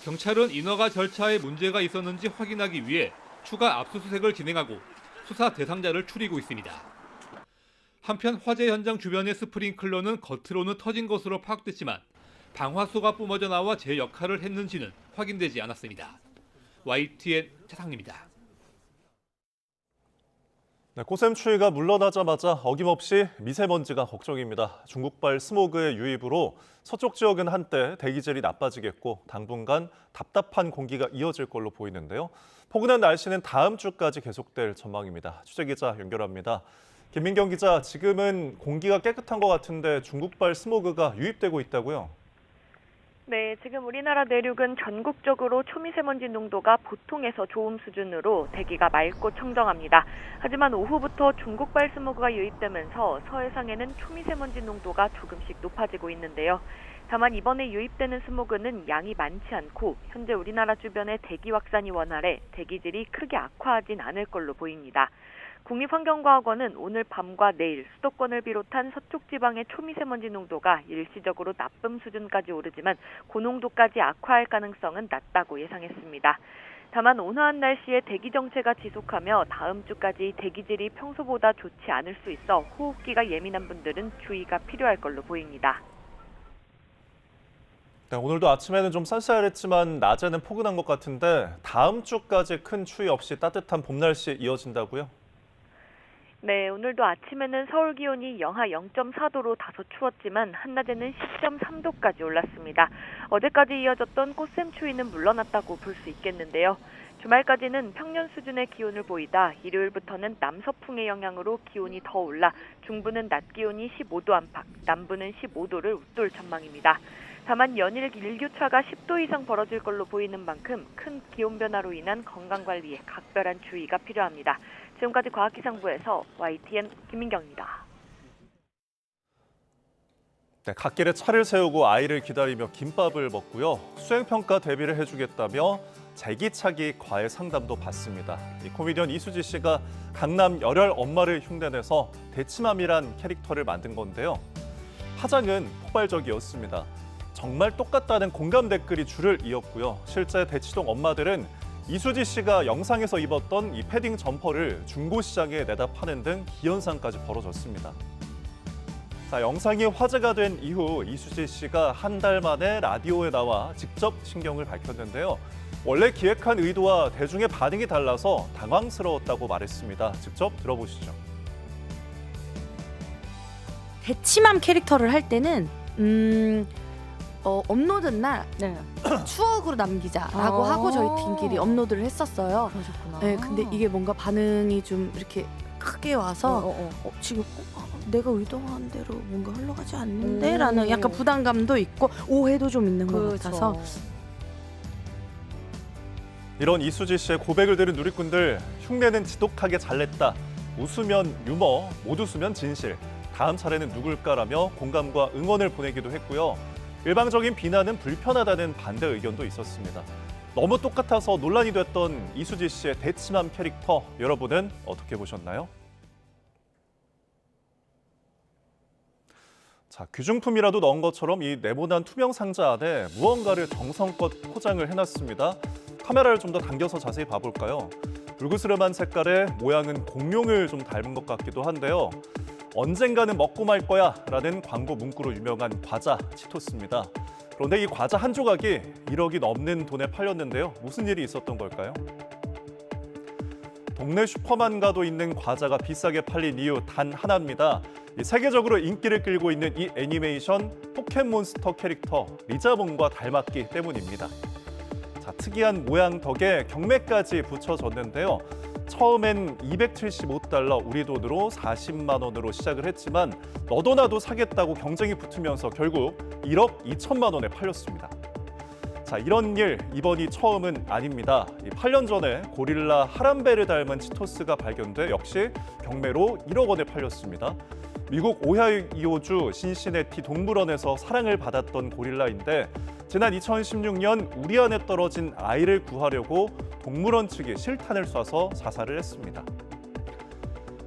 경찰은 인허가 절차에 문제가 있었는지 확인하기 위해 추가 압수수색을 진행하고 수사 대상자를 추리고 있습니다. 한편 화재 현장 주변의 스프링클러는 겉으로는 터진 것으로 파악됐지만 방화수가 뿜어져 나와 제 역할을 했는지는 확인되지 않았습니다. YTN 차상입니다. 꽃샘추위가 물러나자마자 어김없이 미세먼지가 걱정입니다. 중국발 스모그의 유입으로 서쪽 지역은 한때 대기질이 나빠지겠고 당분간 답답한 공기가 이어질 걸로 보이는데요. 포근한 날씨는 다음 주까지 계속될 전망입니다. 취재기자 연결합니다. 김민경 기자, 지금은 공기가 깨끗한 것 같은데 중국발 스모그가 유입되고 있다고요? 네, 지금 우리나라 내륙은 전국적으로 초미세먼지 농도가 보통에서 좋음 수준으로 대기가 맑고 청정합니다. 하지만 오후부터 중국발 스모그가 유입되면서 서해상에는 초미세먼지 농도가 조금씩 높아지고 있는데요. 다만 이번에 유입되는 스모그는 양이 많지 않고 현재 우리나라 주변의 대기 확산이 원활해 대기질이 크게 악화하진 않을 걸로 보입니다. 국립환경과학원은 오늘 밤과 내일 수도권을 비롯한 서쪽 지방의 초미세먼지 농도가 일시적으로 나쁨 수준까지 오르지만 고농도까지 악화할 가능성은 낮다고 예상했습니다. 다만 온화한 날씨에 대기 정체가 지속하며 다음 주까지 대기질이 평소보다 좋지 않을 수 있어 호흡기가 예민한 분들은 주의가 필요할 걸로 보입니다. 네, 오늘도 아침에는 좀 쌀쌀했지만 낮에는 포근한 것 같은데 다음 주까지 큰 추위 없이 따뜻한 봄 날씨 이어진다고요? 네, 오늘도 아침에는 서울 기온이 영하 0.4도로 다소 추웠지만 한낮에는 10.3도까지 올랐습니다. 어제까지 이어졌던 꽃샘추위는 물러났다고 볼 수 있겠는데요. 주말까지는 평년 수준의 기온을 보이다 일요일부터는 남서풍의 영향으로 기온이 더 올라 중부는 낮 기온이 15도 안팎, 남부는 15도를 웃돌 전망입니다. 다만 연일 일교차가 10도 이상 벌어질 걸로 보이는 만큼 큰 기온 변화로 인한 건강관리에 각별한 주의가 필요합니다. 지금까지 과학기상부에서 YTN 김민경입니다. 네, 갓길에 차를 세우고 아이를 기다리며 김밥을 먹고요. 수행평가 대비를 해주겠다며 제기차기 과외 상담도 받습니다. 코미디언 이수지 씨가 강남 열혈 엄마를 흉내내서 대치맘이란 캐릭터를 만든 건데요. 화장은 폭발적이었습니다. 정말 똑같다는 공감 댓글이 줄을 이었고요. 실제 대치동 엄마들은 이수지 씨가 영상에서 입었던 이 패딩 점퍼를 중고시장에 내다 파는 등 기현상까지 벌어졌습니다. 자, 영상이 화제가 된 이후 이수지 씨가 한 달 만에 라디오에 나와 직접 신경을 밝혔는데요. 원래 기획한 의도와 대중의 반응이 달라서 당황스러웠다고 말했습니다. 직접 들어보시죠. 대치맘 캐릭터를 할 때는 업로드는 날 추억으로 남기자라고 하고 저희 팀끼리 업로드를 했었어요. 그러셨구나. 네, 근데 이게 뭔가 반응이 좀 이렇게 크게 와서 지금 내가 의도한 대로 뭔가 흘러가지 않는데? 라는 약간 부담감도 있고 오해도 좀 있는 것 같아서. 이런 이수지 씨의 고백을 들은 누리꾼들, 흉내는 지독하게 잘 냈다. 웃으면 유머, 못 웃으면 진실. 다음 차례는 누굴까라며 공감과 응원을 보내기도 했고요. 일방적인 비난은 불편하다는 반대 의견도 있었습니다. 너무 똑같아서 논란이 됐던 이수지 씨의 대치맘 캐릭터, 여러분은 어떻게 보셨나요? 자, 귀중품이라도 넣은 것처럼 이 네모난 투명 상자 안에 무언가를 정성껏 포장을 해놨습니다. 카메라를 좀 더 당겨서 자세히 봐볼까요? 불그스름한 색깔의 모양은 공룡을 좀 닮은 것 같기도 한데요. 언젠가는 먹고 말 거야 라는 광고 문구로 유명한 과자 치토스입니다. 그런데 이 과자 한 조각이 1억이 넘는 돈에 팔렸는데요. 무슨 일이 있었던 걸까요? 동네 슈퍼만 가도 있는 과자가 비싸게 팔린 이유 단 하나입니다. 세계적으로 인기를 끌고 있는 이 애니메이션 포켓몬스터 캐릭터 리자몽과 닮았기 때문입니다. 자, 특이한 모양 덕에 경매까지 붙여졌는데요. 처음엔 $275, 우리 돈으로 40만 원으로 시작을 했지만 너도 나도 사겠다고 경쟁이 붙으면서 결국 1억 2천만 원에 팔렸습니다. 자, 이런 일 이번이 처음은 아닙니다. 8년 전에 고릴라 하람베를 닮은 치토스가 발견돼 역시 경매로 1억 원에 팔렸습니다. 미국 오하이오주 신시내티 동물원에서 사랑을 받았던 고릴라인데 지난 2016년 우리 안에 떨어진 아이를 구하려고 동물원 측이 실탄을 쏴서 자살을 했습니다.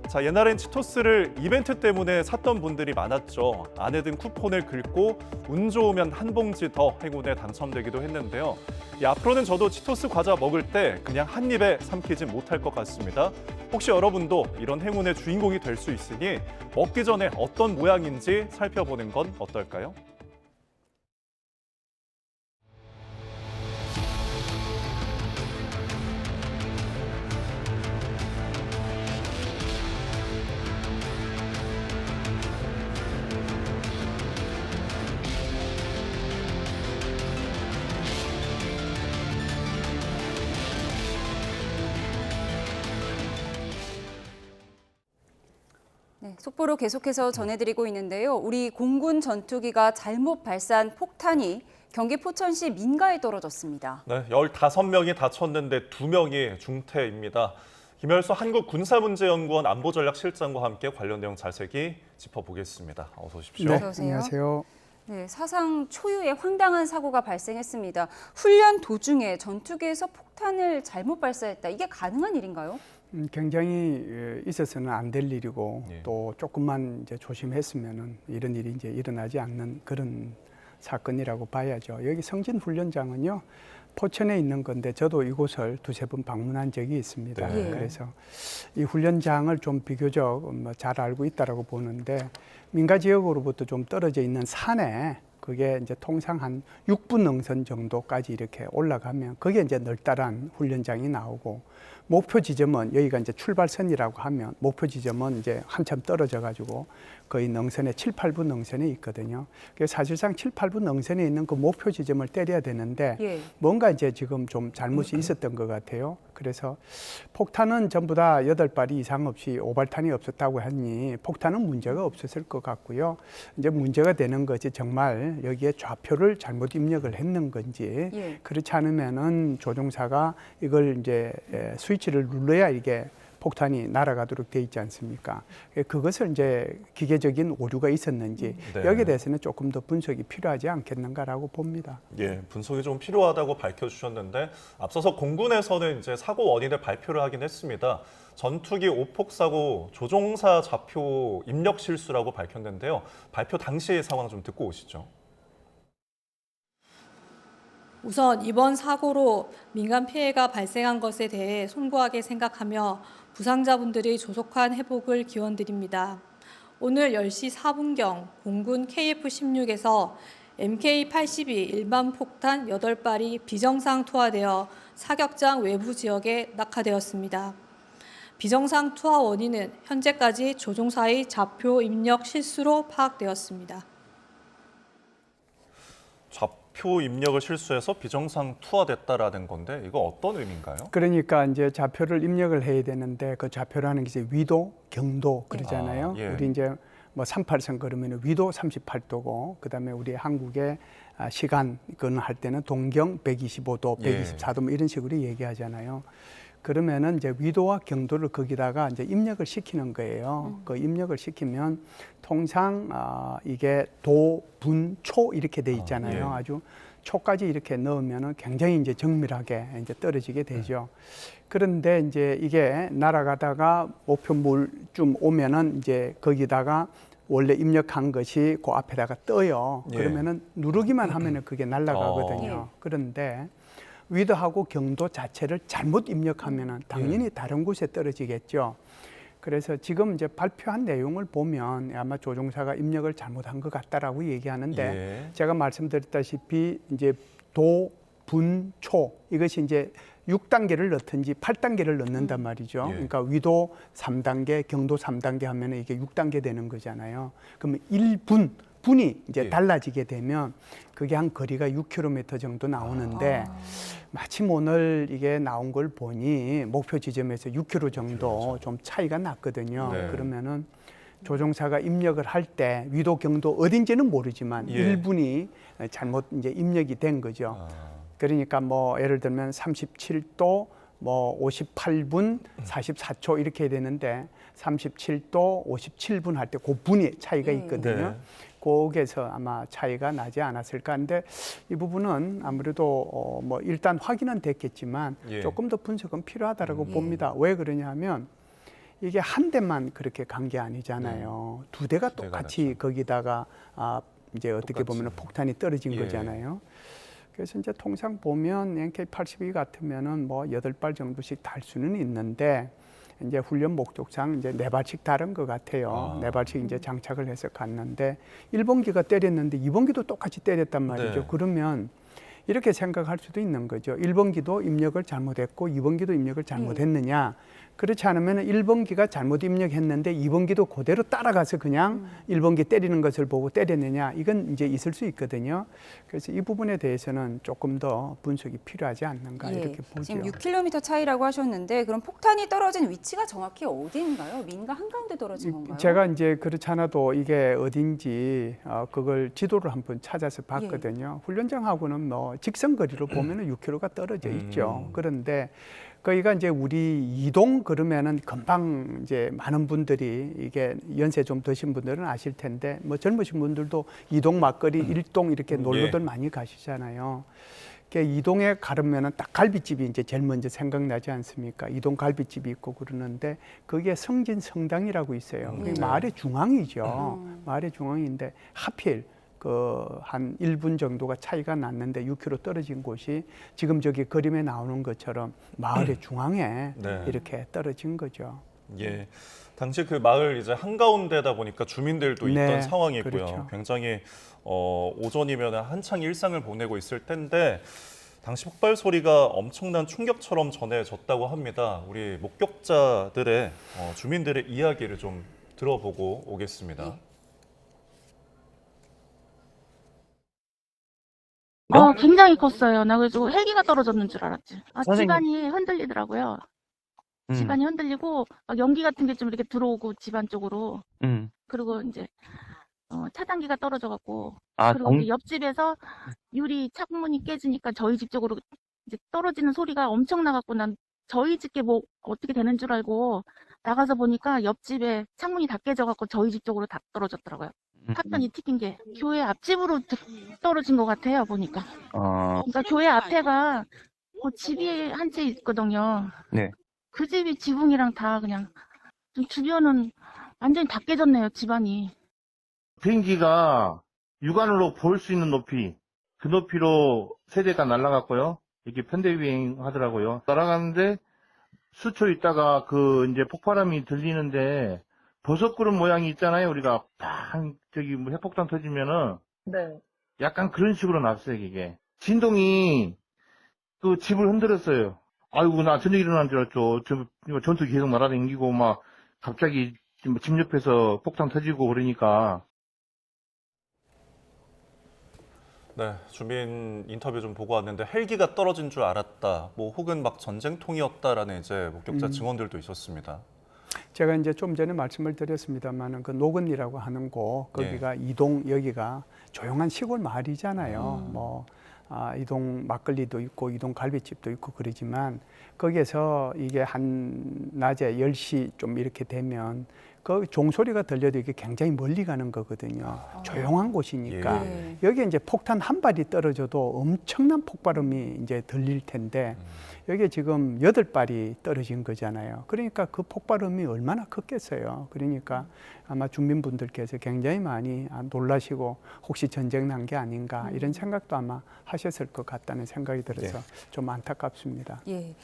자, 옛날엔 치토스를 이벤트 때문에 샀던 분들이 많았죠. 안에 든 쿠폰을 긁고 운 좋으면 한 봉지 더 행운에 당첨되기도 했는데요. 앞으로는 저도 치토스 과자 먹을 때 그냥 한 입에 삼키지 못할 것 같습니다. 혹시 여러분도 이런 행운의 주인공이 될 수 있으니 먹기 전에 어떤 모양인지 살펴보는 건 어떨까요? 네, 속보로 계속해서 전해드리고 있는데요. 우리 공군 전투기가 잘못 발사한 폭탄이 경기 포천시 민가에 떨어졌습니다. 네, 15명이 다쳤는데 2명이 중태입니다. 김열수 한국군사문제연구원 안보전략실장과 함께 관련 내용 자세히 짚어보겠습니다. 어서 오십시오. 네, 안녕하세요. 네, 사상 초유의 황당한 사고가 발생했습니다. 훈련 도중에 전투기에서 폭탄을 잘못 발사했다. 이게 가능한 일인가요? 굉장히 있어서는 안 될 일이고 또 조금만 이제 조심했으면은 이런 일이 이제 일어나지 않는 그런 사건이라고 봐야죠. 여기 성진훈련장은요 포천에 있는 건데 저도 이곳을 두세 번 방문한 적이 있습니다. 네. 그래서 이 훈련장을 좀 비교적 잘 알고 있다라고 보는데 민가 지역으로부터 좀 떨어져 있는 산에 그게 이제 통상 한 6분 능선 정도까지 이렇게 올라가면 그게 이제 널따란 훈련장이 나오고 목표 지점은 여기가 이제 출발선이라고 하면 목표 지점은 이제 한참 떨어져 가지고 거의 능선에 7, 8분 능선에 있거든요. 그래서 사실상 7, 8분 능선에 있는 그 목표 지점을 때려야 되는데 뭔가 이제 지금 좀 잘못이 있었던 것 같아요. 그래서 폭탄은 전부 다 8발이 이상 없이 오발탄이 없었다고 하니 폭탄은 문제가 없었을 것 같고요. 이제 문제가 되는 것이 정말 여기에 좌표를 잘못 입력을 했는 건지 그렇지 않으면은 조종사가 이걸 이제 스위치를 눌러야 이게 폭탄이 날아가도록 돼 있지 않습니까? 그것을 이제 기계적인 오류가 있었는지 여기에 대해서는 조금 더 분석이 필요하지 않겠는가라고 봅니다. 예, 분석이 좀 필요하다고 밝혀주셨는데 앞서서 공군에서는 이제 사고 원인을 발표를 하긴 했습니다. 전투기 오폭 사고 조종사 좌표 입력 실수라고 밝혔는데요. 발표 당시의 상황 좀 듣고 오시죠. 우선 이번 사고로 민간 피해가 발생한 것에 대해 송구하게 생각하며 부상자분들의 조속한 회복을 기원드립니다. 오늘 10시 4분경 공군 KF-16에서 MK-82 일반 폭탄 8발이 비정상 투하되어 사격장 외부 지역에 낙하되었습니다. 비정상 투하 원인은 현재까지 조종사의 좌표 입력 실수로 파악되었습니다. 좌표 입력을 실수해서 비정상 투하됐다라는 건데 이거 어떤 의미인가요? 그러니까 이제 좌표를 입력을 해야 되는데 그 좌표라는 게 이제 위도, 경도 그러잖아요. 예. 우리 이제 뭐 38선 걸으면 위도 38도고 그다음에 우리 한국의 시간 그는 할 때는 동경 125도, 124도 뭐 이런 식으로 얘기하잖아요. 그러면은 이제 위도와 경도를 거기다가 이제 입력을 시키는 거예요. 그 입력을 시키면 통상 이게 도, 분, 초 이렇게 돼 있잖아요. 아주 초까지 이렇게 넣으면은 굉장히 이제 정밀하게 이제 떨어지게 되죠. 그런데 이제 이게 날아가다가 목표물쯤 오면은 이제 거기다가 원래 입력한 것이 그 앞에다가 떠요. 그러면은 누르기만 하면은 그게 날아가거든요. 그런데 위도하고 경도 자체를 잘못 입력하면은 당연히 다른 곳에 떨어지겠죠. 그래서 지금 이제 발표한 내용을 보면 아마 조종사가 입력을 잘못한 것 같다라고 얘기하는데 제가 말씀드렸다시피 이제 도, 분, 초 이것이 이제 6단계를 넣든지 8단계를 넣는단 말이죠. 그러니까 위도 3단계, 경도 3단계 하면 이게 6단계 되는 거잖아요. 그러면 1분, 분이 이제 달라지게 되면 그게 한 거리가 6km 정도 나오는데 마침 오늘 이게 나온 걸 보니 목표 지점에서 6km 정도 좀 차이가 났거든요. 그러면은 조종사가 입력을 할 때 위도 경도 어딘지는 모르지만 1분이 잘못 이제 입력이 된 거죠. 그러니까 뭐 예를 들면 37도 뭐 58분 44초 이렇게 되는데 37도 57분 할 때 그 분이 차이가 있거든요. 거기에서 아마 차이가 나지 않았을까 하는데 이 부분은 아무래도 뭐 일단 확인은 됐겠지만 조금 더 분석은 필요하다고 봅니다. 왜 그러냐면 이게 한 대만 그렇게 간 게 아니잖아요. 두 대가 똑같이 거기다가 이제 어떻게 보면 폭탄이 떨어진 거잖아요. 그래서 이제 통상 보면 MK-82 같으면은 뭐 8발 정도씩 달 수는 있는데 이제 훈련 목적상 이제 4발씩 다른 것 같아요. 4발씩 이제 장착을 해서 갔는데 1번기가 때렸는데 2번기도 똑같이 때렸단 말이죠. 그러면 이렇게 생각할 수도 있는 거죠. 1번기도 입력을 잘못했고 2번기도 입력을 잘못했느냐. 그렇지 않으면 1번기가 잘못 입력했는데 2번기도 그대로 따라가서 그냥 1번기 때리는 것을 보고 때렸느냐. 이건 이제 있을 수 있거든요. 그래서 이 부분에 대해서는 조금 더 분석이 필요하지 않는가 이렇게 보죠. 지금 6km 차이라고 하셨는데 그럼 폭탄이 떨어진 위치가 정확히 어디인가요? 민가 한가운데 떨어진 건가요? 제가 이제 그렇지 않아도 이게 어딘지 그걸 지도를 한번 찾아서 봤거든요. 훈련장하고는 뭐 직선거리로 보면은 6km가 떨어져 있죠. 그런데 거기가 이제 우리 이동 그러면은 금방 이제 많은 분들이 이게 연세 좀 드신 분들은 아실 텐데 뭐 젊으신 분들도 이동 막거리 일동 이렇게 놀러들 많이 가시잖아요. 이동에 가려면은 딱 갈비집이 이제 제일 먼저 생각나지 않습니까? 이동 갈비집이 있고 그러는데 그게 성진 성당이라고 있어요. 그게 마을의 중앙이죠. 마을의 중앙인데 하필 한 1분 정도가 차이가 났는데 6km 떨어진 곳이 지금 저기 그림에 나오는 것처럼 마을의 중앙에 이렇게 떨어진 거죠. 예. 당시 그 마을 이제 한가운데다 보니까 주민들도 있던 상황이고요. 그렇죠. 굉장히 오전이면 한창 일상을 보내고 있을 텐데 당시 폭발 소리가 엄청난 충격처럼 전해졌다고 합니다. 우리 목격자들의 주민들의 이야기를 좀 들어보고 오겠습니다. 굉장히 컸어요. 나 그래서 헬기가 떨어졌는 줄 알았지. 선생님. 집안이 흔들리더라고요. 집안이 흔들리고 막 연기 같은 게 좀 이렇게 들어오고 집안 쪽으로. 그리고 이제 차단기가 떨어져갖고 그리고 이제 옆집에서 유리 창문이 깨지니까 저희 집 쪽으로 이제 떨어지는 소리가 엄청 나갖고 난 저희 집게 뭐 어떻게 되는 줄 알고 나가서 보니까 옆집에 창문이 다 깨져갖고 저희 집 쪽으로 다 떨어졌더라고요. 파편이 튀긴 게 교회 앞집으로 떨어진 것 같아요 보니까. 그러니까 교회 앞에가 집이 한 채 있거든요. 네. 그 집이 지붕이랑 다 그냥 좀 주변은 완전히 다 깨졌네요 집안이. 비행기가 육안으로 볼 수 있는 높이 그 높이로 세대가 날아갔고요. 이게 편대유행 하더라고요. 날아가는데 수초 있다가 이제 폭발음이 들리는데 버섯구름 모양이 있잖아요. 우리가 팡 저기 뭐 핵폭탄 터지면은 네. 약간 그런 식으로 났어요. 이게 진동이 그 집을 흔들었어요. 아이고 나 전쟁 일어난 줄 알았죠. 전투기 계속 날아다니고 막 갑자기 집 옆에서 폭탄 터지고 그러니까. 네, 주민 인터뷰 좀 보고 왔는데 헬기가 떨어진 줄 알았다, 뭐 혹은 막 전쟁통이었다라는 이제 목격자 증언들도 있었습니다. 제가 이제 좀 전에 말씀을 드렸습니다만 그 노건리라고 하는 곳 거기가 이동 여기가 조용한 시골 마을이잖아요. 뭐 이동 막걸리도 있고 이동 갈비집도 있고 그러지만 거기에서 이게 한 낮에 10시 좀 이렇게 되면 그 종소리가 들려도 이게 굉장히 멀리 가는 거거든요. 조용한 곳이니까 여기에 이제 폭탄 한 발이 떨어져도 엄청난 폭발음이 이제 들릴 텐데 여기에 지금 8발이 떨어진 거잖아요. 그러니까 그 폭발음이 얼마나 컸겠어요. 그러니까 아마 주민분들께서 굉장히 많이 놀라시고 혹시 전쟁 난 게 아닌가 이런 생각도 아마 하셨을 것 같다는 생각이 들어서 좀 안타깝습니다. 예,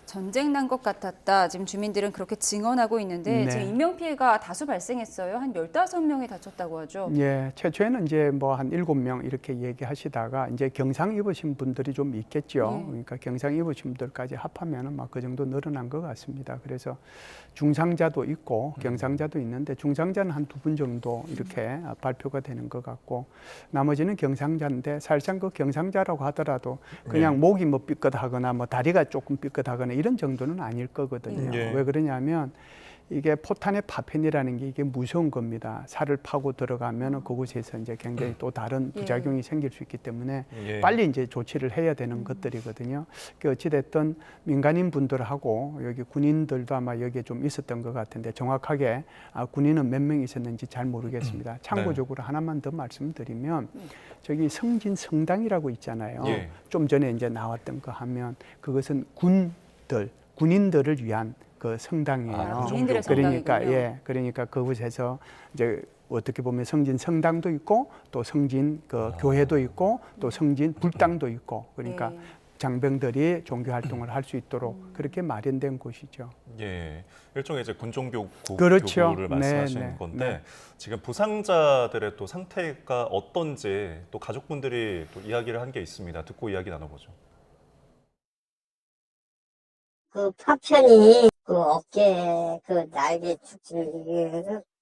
전쟁 난 것 같았다. 지금 주민들은 그렇게 증언하고 있는데 지금 인명피해가 다수 발생했어요. 한 15명이 다쳤다고 하죠. 예, 최초에는 이제 뭐 한 7명 이렇게 얘기하시다가 이제 경상 입으신 분들이 좀 있겠죠. 그러니까 경상 입으신 분들까지 합하면은 막 그 정도 늘어난 것 같습니다. 그래서 중상자도 있고 경상자도 있는데 중상자는 한 2분 정도 이렇게 발표가 되는 것 같고 나머지는 경상자인데 사실상 그 경상자라고 하더라도 그냥 목이 뭐 삐끗하거나 뭐 다리가 조금 삐끗하거나 이런 정도는 아닐 거거든요. 왜 그러냐면 이게 포탄의 파편이라는 게 이게 무서운 겁니다. 살을 파고 들어가면 그곳에서 이제 굉장히 또 다른 부작용이 생길 수 있기 때문에 빨리 이제 조치를 해야 되는 것들이거든요. 어찌됐든 민간인 분들하고 여기 군인들도 아마 여기에 좀 있었던 것 같은데 정확하게 군인은 몇 명 있었는지 잘 모르겠습니다. 참고적으로 하나만 더 말씀드리면 저기 성진 성당이라고 있잖아요. 좀 전에 이제 나왔던 거 하면 그것은 군인들을 위한 그 성당이에요. 그러니까 그러니까 그곳에서 이제 어떻게 보면 성진 성당도 있고 또 성진 그 교회도 있고 또 성진 불당도 있고 그러니까 장병들이 종교 활동을 할 수 있도록 그렇게 마련된 곳이죠. 예, 일종의 이제 군종교구를 그렇죠. 말씀하시는 건데 지금 부상자들의 또 상태가 어떤지 또 가족분들이 또 이야기를 한 게 있습니다. 듣고 이야기 나눠보죠. 그 파편이 그 어깨 그 날개 축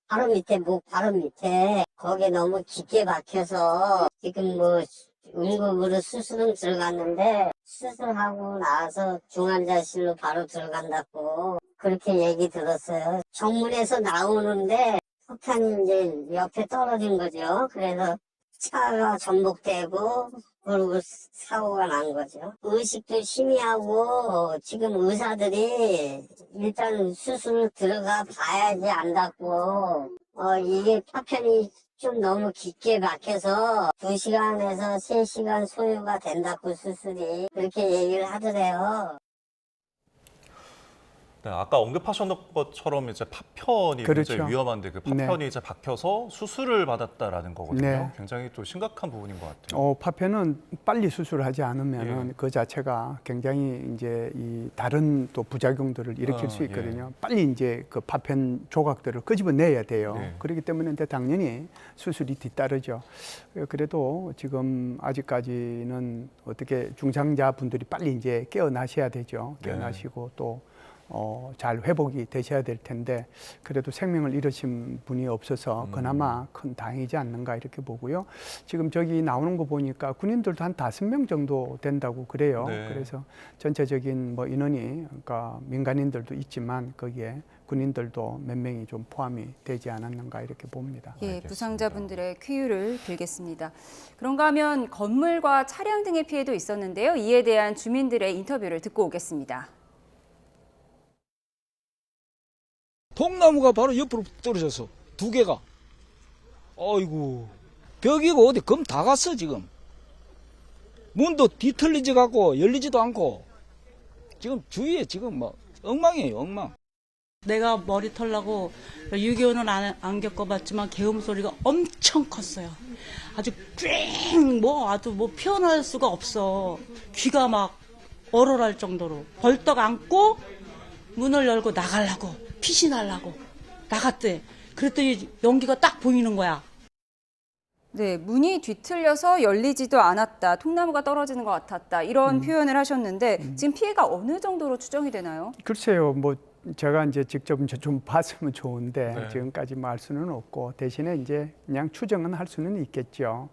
바로 밑에 목 바로 밑에 거기에 너무 깊게 박혀서 지금 뭐 응급으로 수술은 들어갔는데 수술하고 나서 중환자실로 바로 들어간다고 그렇게 얘기 들었어요. 정문에서 나오는데 폭탄이 이제 옆에 떨어진 거죠. 그래서 차가 전복되고 그리고 사고가 난 거죠. 의식도 희미하고 지금 의사들이 일단 수술 들어가 봐야지 안다고 이게 파편이 좀 너무 깊게 박혀서 2시간에서 3시간 소요가 된다고 수술이 그렇게 얘기를 하더래요. 네, 아까 언급하셨던 것처럼 이제 파편이 굉장히 위험한데 그 파편이 이제 박혀서 수술을 받았다라는 거거든요. 굉장히 또 심각한 부분인 것 같아요. 파편은 빨리 수술하지 않으면 그 자체가 굉장히 이제 이 다른 또 부작용들을 일으킬 수 있거든요. 빨리 이제 그 파편 조각들을 끄집어내야 돼요. 그렇기 때문에 당연히 수술이 뒤따르죠. 그래도 지금 아직까지는 어떻게 중상자 분들이 빨리 이제 깨어나셔야 되죠. 깨어나시고 또 잘 회복이 되셔야 될 텐데 그래도 생명을 잃으신 분이 없어서 그나마 큰 다행이지 않는가 이렇게 보고요. 지금 저기 나오는 거 보니까 군인들도 한 5명 정도 된다고 그래요. 그래서 전체적인 뭐 인원이 그러니까 민간인들도 있지만 거기에 군인들도 몇 명이 좀 포함이 되지 않았는가 이렇게 봅니다. 예, 부상자분들의 쾌유를 빌겠습니다. 그런가 하면 건물과 차량 등의 피해도 있었는데요. 이에 대한 주민들의 인터뷰를 듣고 오겠습니다. 통나무가 바로 옆으로 떨어졌어. 2개가. 어이구. 벽이고 어디 검 다 갔어 지금. 문도 뒤틀리지 갖고 열리지도 않고. 지금 주위에 지금 막 엉망이에요 엉망. 내가 머리 털라고 6.25는 안 겪어봤지만 계음 소리가 엄청 컸어요. 아주 꽝 아주 표현할 수가 없어. 귀가 막 얼얼할 정도로 벌떡 안고 문을 열고 나가려고 피신 하려고 나갔대. 그랬더니 연기가 딱 보이는 거야. 네, 문이 뒤틀려서 열리지도 않았다. 통나무가 떨어지는 것 같았다. 이런 표현을 하셨는데 지금 피해가 어느 정도로 추정이 되나요? 글쎄요, 뭐 제가 이제 직접 좀 봤으면 좋은데 네. 지금까지 뭐 알 수는 없고 대신에 이제 그냥 추정은 할 수는 있겠죠.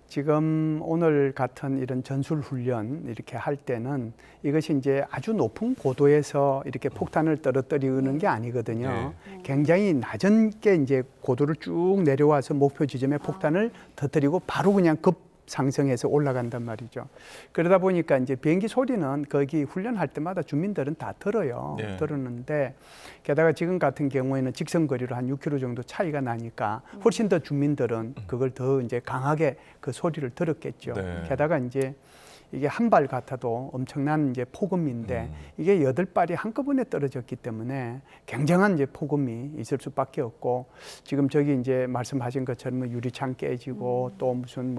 지금 오늘 같은 이런 전술 훈련 이렇게 할 때는 이것이 이제 아주 높은 고도에서 이렇게 폭탄을 떨어뜨리는 게 아니거든요. 굉장히 낮은 게 이제 고도를 쭉 내려와서 목표 지점에 폭탄을 터뜨리고 바로 그냥 급 상승해서 올라간단 말이죠. 그러다 보니까 이제 비행기 소리는 거기 훈련할 때마다 주민들은 다 들어요. 네. 들었는데 게다가 지금 같은 경우에는 직선거리로 한 6km 정도 차이가 나니까 훨씬 더 주민들은 그걸 더 이제 강하게 그 소리를 들었겠죠. 네. 게다가 이제 이게 한 발 같아도 엄청난 이제 폭음인데 이게 8발이 한꺼번에 떨어졌기 때문에 굉장한 이제 폭음이 있을 수밖에 없고 지금 저기 이제 말씀하신 것처럼 뭐 유리창 깨지고 또 무슨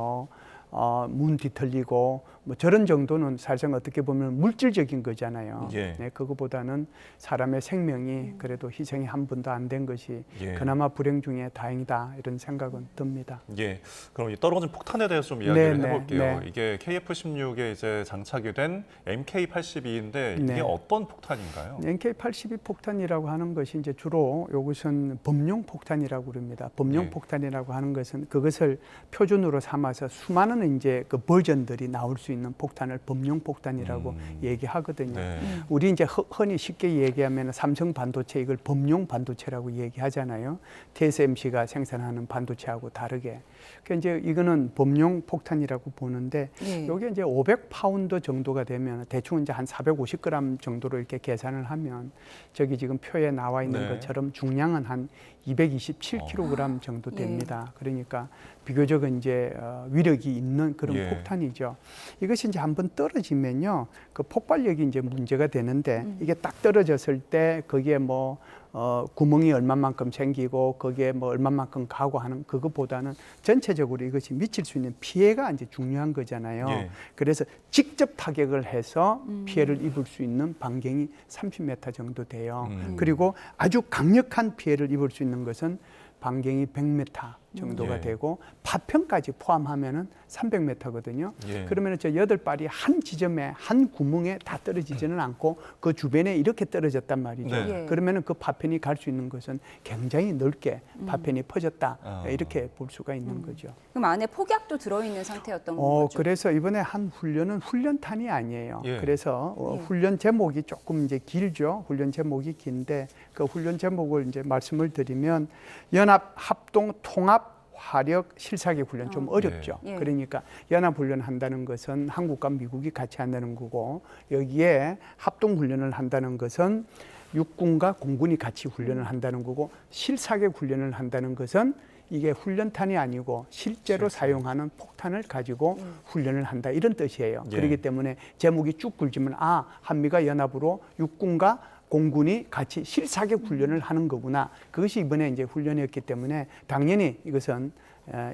문 뒤틀리고 뭐 저런 정도는 사실상 어떻게 보면 물질적인 거잖아요. 예. 네, 그거보다는 사람의 생명이 그래도 희생이 한 번도 안 된 것이 예. 그나마 불행 중에 다행이다 이런 생각은 듭니다. 예, 그럼 이 떨어진 폭탄에 대해서 좀 이야기를 네, 해볼게요. 네. 이게 KF-16에 이제 장착이 된 MK-82인데 이게 네. 어떤 폭탄인가요? MK-82 폭탄이라고 하는 것이 이제 주로 이것은 범용 폭탄이라고 그럽니다. 범용 네. 폭탄이라고 하는 것은 그것을 표준으로 삼아서 수많은 이제 그 버전들이 나올 수 있는 폭탄을 범용 폭탄이라고 얘기하거든요. 네. 우리 이제 흔히 쉽게 얘기하면 삼성 반도체 이걸 범용 반도체라고 얘기하잖아요. TSMC가 생산하는 반도체하고 다르게. 그러니까 이제 이거는 범용 폭탄이라고 보는데 이게 이제 500파운드 정도가 되면 대충 이제 한 450g 정도로 이렇게 계산을 하면 저기 지금 표에 나와 있는 것처럼 중량은 한 227kg 정도 됩니다. 그러니까 비교적 이제 위력이 있는 그런 폭탄이죠. 이것이 이제 한번 떨어지면요, 그 폭발력이 이제 문제가 되는데 이게 딱 떨어졌을 때 거기에 뭐 구멍이 얼마만큼 생기고 거기에 뭐 얼마만큼 가고 하는 그것보다는 전체적으로 이것이 미칠 수 있는 피해가 이제 중요한 거잖아요. 그래서 직접 타격을 해서 피해를 입을 수 있는 반경이 30m 정도 돼요. 그리고 아주 강력한 피해를 입을 수 있는 것은 반경이 100m 정도가 되고 파편까지 포함하면은 300m거든요. 그러면 저 8발이 한 지점에 한 구멍에 다 떨어지지는 않고 그 주변에 이렇게 떨어졌단 말이죠. 그러면은 그 파편이 갈 수 있는 것은 굉장히 넓게 파편이 퍼졌다 이렇게 볼 수가 있는 거죠. 그럼 안에 폭약도 들어있는 상태였던 거죠? 그래서 이번에 한 훈련은 훈련탄이 아니에요. 그래서 훈련 제목이 조금 이제 길죠. 훈련 제목이 긴데 그 훈련 제목을 이제 말씀을 드리면 연합 합동 통합 화력 실사기 훈련 좀 어렵죠. 그러니까 연합 훈련 한다는 것은 한국과 미국이 같이 한다는 거고 여기에 합동 훈련을 한다는 것은 육군과 공군이 같이 훈련을 한다는 거고 실사격 훈련을 한다는 것은 이게 훈련탄이 아니고 실제로 사용하는 폭탄을 가지고 훈련을 한다 이런 뜻이에요. 그렇기 때문에 제목이 쭉 굵지만 한미가 연합으로 육군과 공군이 같이 실사격 훈련을 하는 거구나. 그것이 이번에 이제 훈련이었기 때문에 당연히 이것은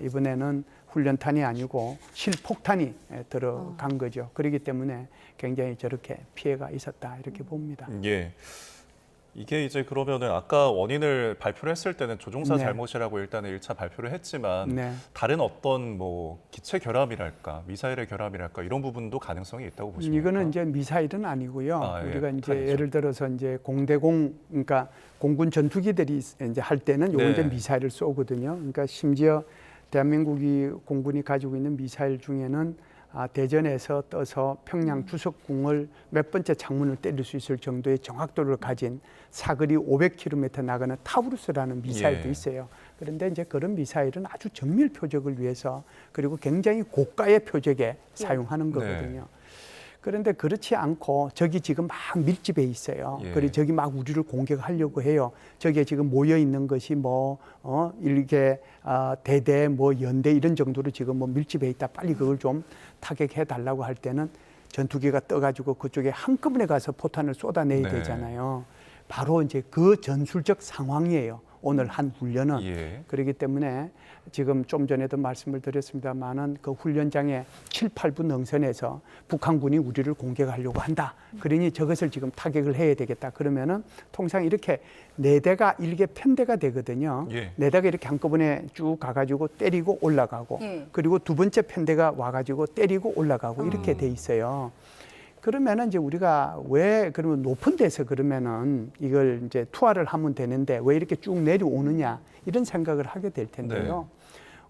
이번에는 훈련탄이 아니고 실폭탄이 들어간 거죠. 그렇기 때문에 굉장히 저렇게 피해가 있었다 이렇게 봅니다. 예. 이게 이제 그러면은 아까 원인을 발표를 했을 때는 조종사 잘못이라고 일단은 1차 발표를 했지만 다른 어떤 뭐 기체 결함이랄까 미사일의 결함이랄까 이런 부분도 가능성이 있다고 보십니까? 이거는 이제 미사일은 아니고요. 우리가 이제 예를 들어서 이제 공대공 그러니까 공군 전투기들이 이제 할 때는 요건 이제 미사일을 쏘거든요. 그러니까 심지어 대한민국이 공군이 가지고 있는 미사일 중에는 대전에서 떠서 평양 주석궁을 몇 번째 창문을 때릴 수 있을 정도의 정확도를 가진 사거리 500km 나가는 타우루스라는 미사일도 있어요. 그런데 이제 그런 미사일은 아주 정밀 표적을 위해서 그리고 굉장히 고가의 표적에 사용하는 거거든요. 그런데 그렇지 않고 저기 지금 막 밀집해 있어요. 그리고 저기 막 우리를 공격하려고 해요. 저기에 지금 모여 있는 것이 이렇게 대대 연대 이런 정도로 지금 밀집해 있다. 빨리 그걸 좀 타격해 달라고 할 때는 전투기가 떠가지고 그쪽에 한꺼번에 가서 포탄을 쏟아내야 되잖아요. 바로 이제 그 전술적 상황이에요. 오늘 한 훈련은. 예. 그렇기 때문에 지금 좀 전에도 말씀을 드렸습니다만은 그 훈련장의 7, 8분 능선에서 북한군이 우리를 공격하려고 한다. 그러니 저것을 지금 타격을 해야 되겠다. 그러면은 통상 이렇게 4대가 일개 편대가 되거든요. 예. 4대가 이렇게 한꺼번에 쭉 가가지고 때리고 올라가고 그리고 두 번째 편대가 와가지고 때리고 올라가고 이렇게 돼 있어요. 그러면은 이제 우리가 왜 그러면 높은 데서 그러면은 이걸 이제 투하를 하면 되는데 왜 이렇게 쭉 내려오느냐 이런 생각을 하게 될 텐데요.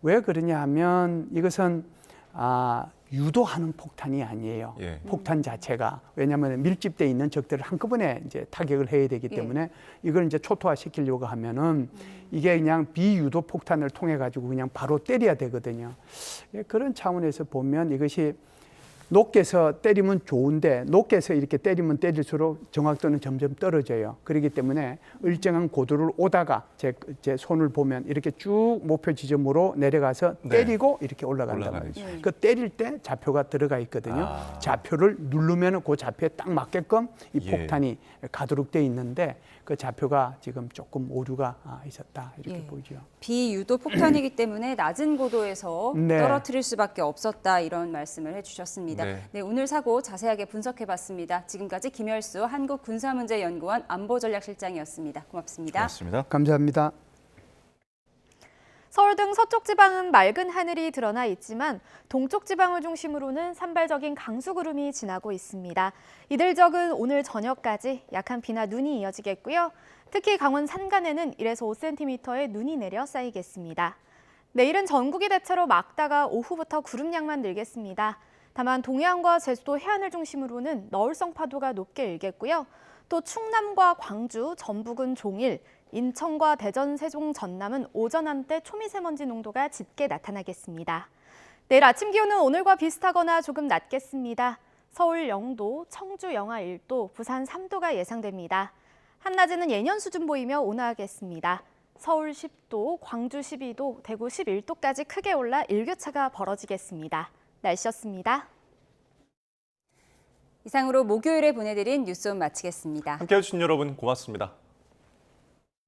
왜 그러냐 하면 이것은 유도하는 폭탄이 아니에요. 예. 폭탄 자체가. 왜냐하면 밀집돼 있는 적들을 한꺼번에 이제 타격을 해야 되기 때문에 이걸 이제 초토화 시키려고 하면은 이게 그냥 비유도 폭탄을 통해 가지고 그냥 바로 때려야 되거든요. 예, 그런 차원에서 보면 이것이 높게서 때리면 좋은데 높게서 이렇게 때리면 때릴수록 정확도는 점점 떨어져요. 그렇기 때문에 일정한 고도를 오다가 제 손을 보면 이렇게 쭉 목표 지점으로 내려가서 때리고 이렇게 올라간단 말이죠. 그 때릴 때 좌표가 들어가 있거든요. 좌표를 누르면 그 좌표에 딱 맞게끔 이 폭탄이 가도록 돼 있는데 그 좌표가 지금 조금 오류가 있었다 이렇게 보이죠. 비유도 폭탄이기 때문에 낮은 고도에서 떨어뜨릴 수밖에 없었다 이런 말씀을 해주셨습니다. 네, 오늘 사고 자세하게 분석해봤습니다. 지금까지 김열수 한국군사문제연구원 안보전략실장이었습니다. 고맙습니다. 고맙습니다. 감사합니다. 서울 등 서쪽 지방은 맑은 하늘이 드러나 있지만 동쪽 지방을 중심으로는 산발적인 강수구름이 지나고 있습니다. 이들 적은 오늘 저녁까지 약한 비나 눈이 이어지겠고요. 특히 강원 산간에는 1에서 5cm의 눈이 내려 쌓이겠습니다. 내일은 전국이 대체로 맑다가 오후부터 구름량만 늘겠습니다. 다만 동해안과 제주도 해안을 중심으로는 너울성 파도가 높게 일겠고요. 또 충남과 광주, 전북은 종일, 인천과 대전, 세종, 전남은 오전 한때 초미세먼지 농도가 짙게 나타나겠습니다. 내일 아침 기온은 오늘과 비슷하거나 조금 낮겠습니다. 서울 0도, 청주 영하 1도, 부산 3도가 예상됩니다. 한낮에는 예년 수준 보이며 온화하겠습니다. 서울 10도, 광주 12도, 대구 11도까지 크게 올라 일교차가 벌어지겠습니다. 날씨였습니다. 이상으로 목요일에 보내드린 뉴스온 마치겠습니다. 함께해 주신 여러분 고맙습니다.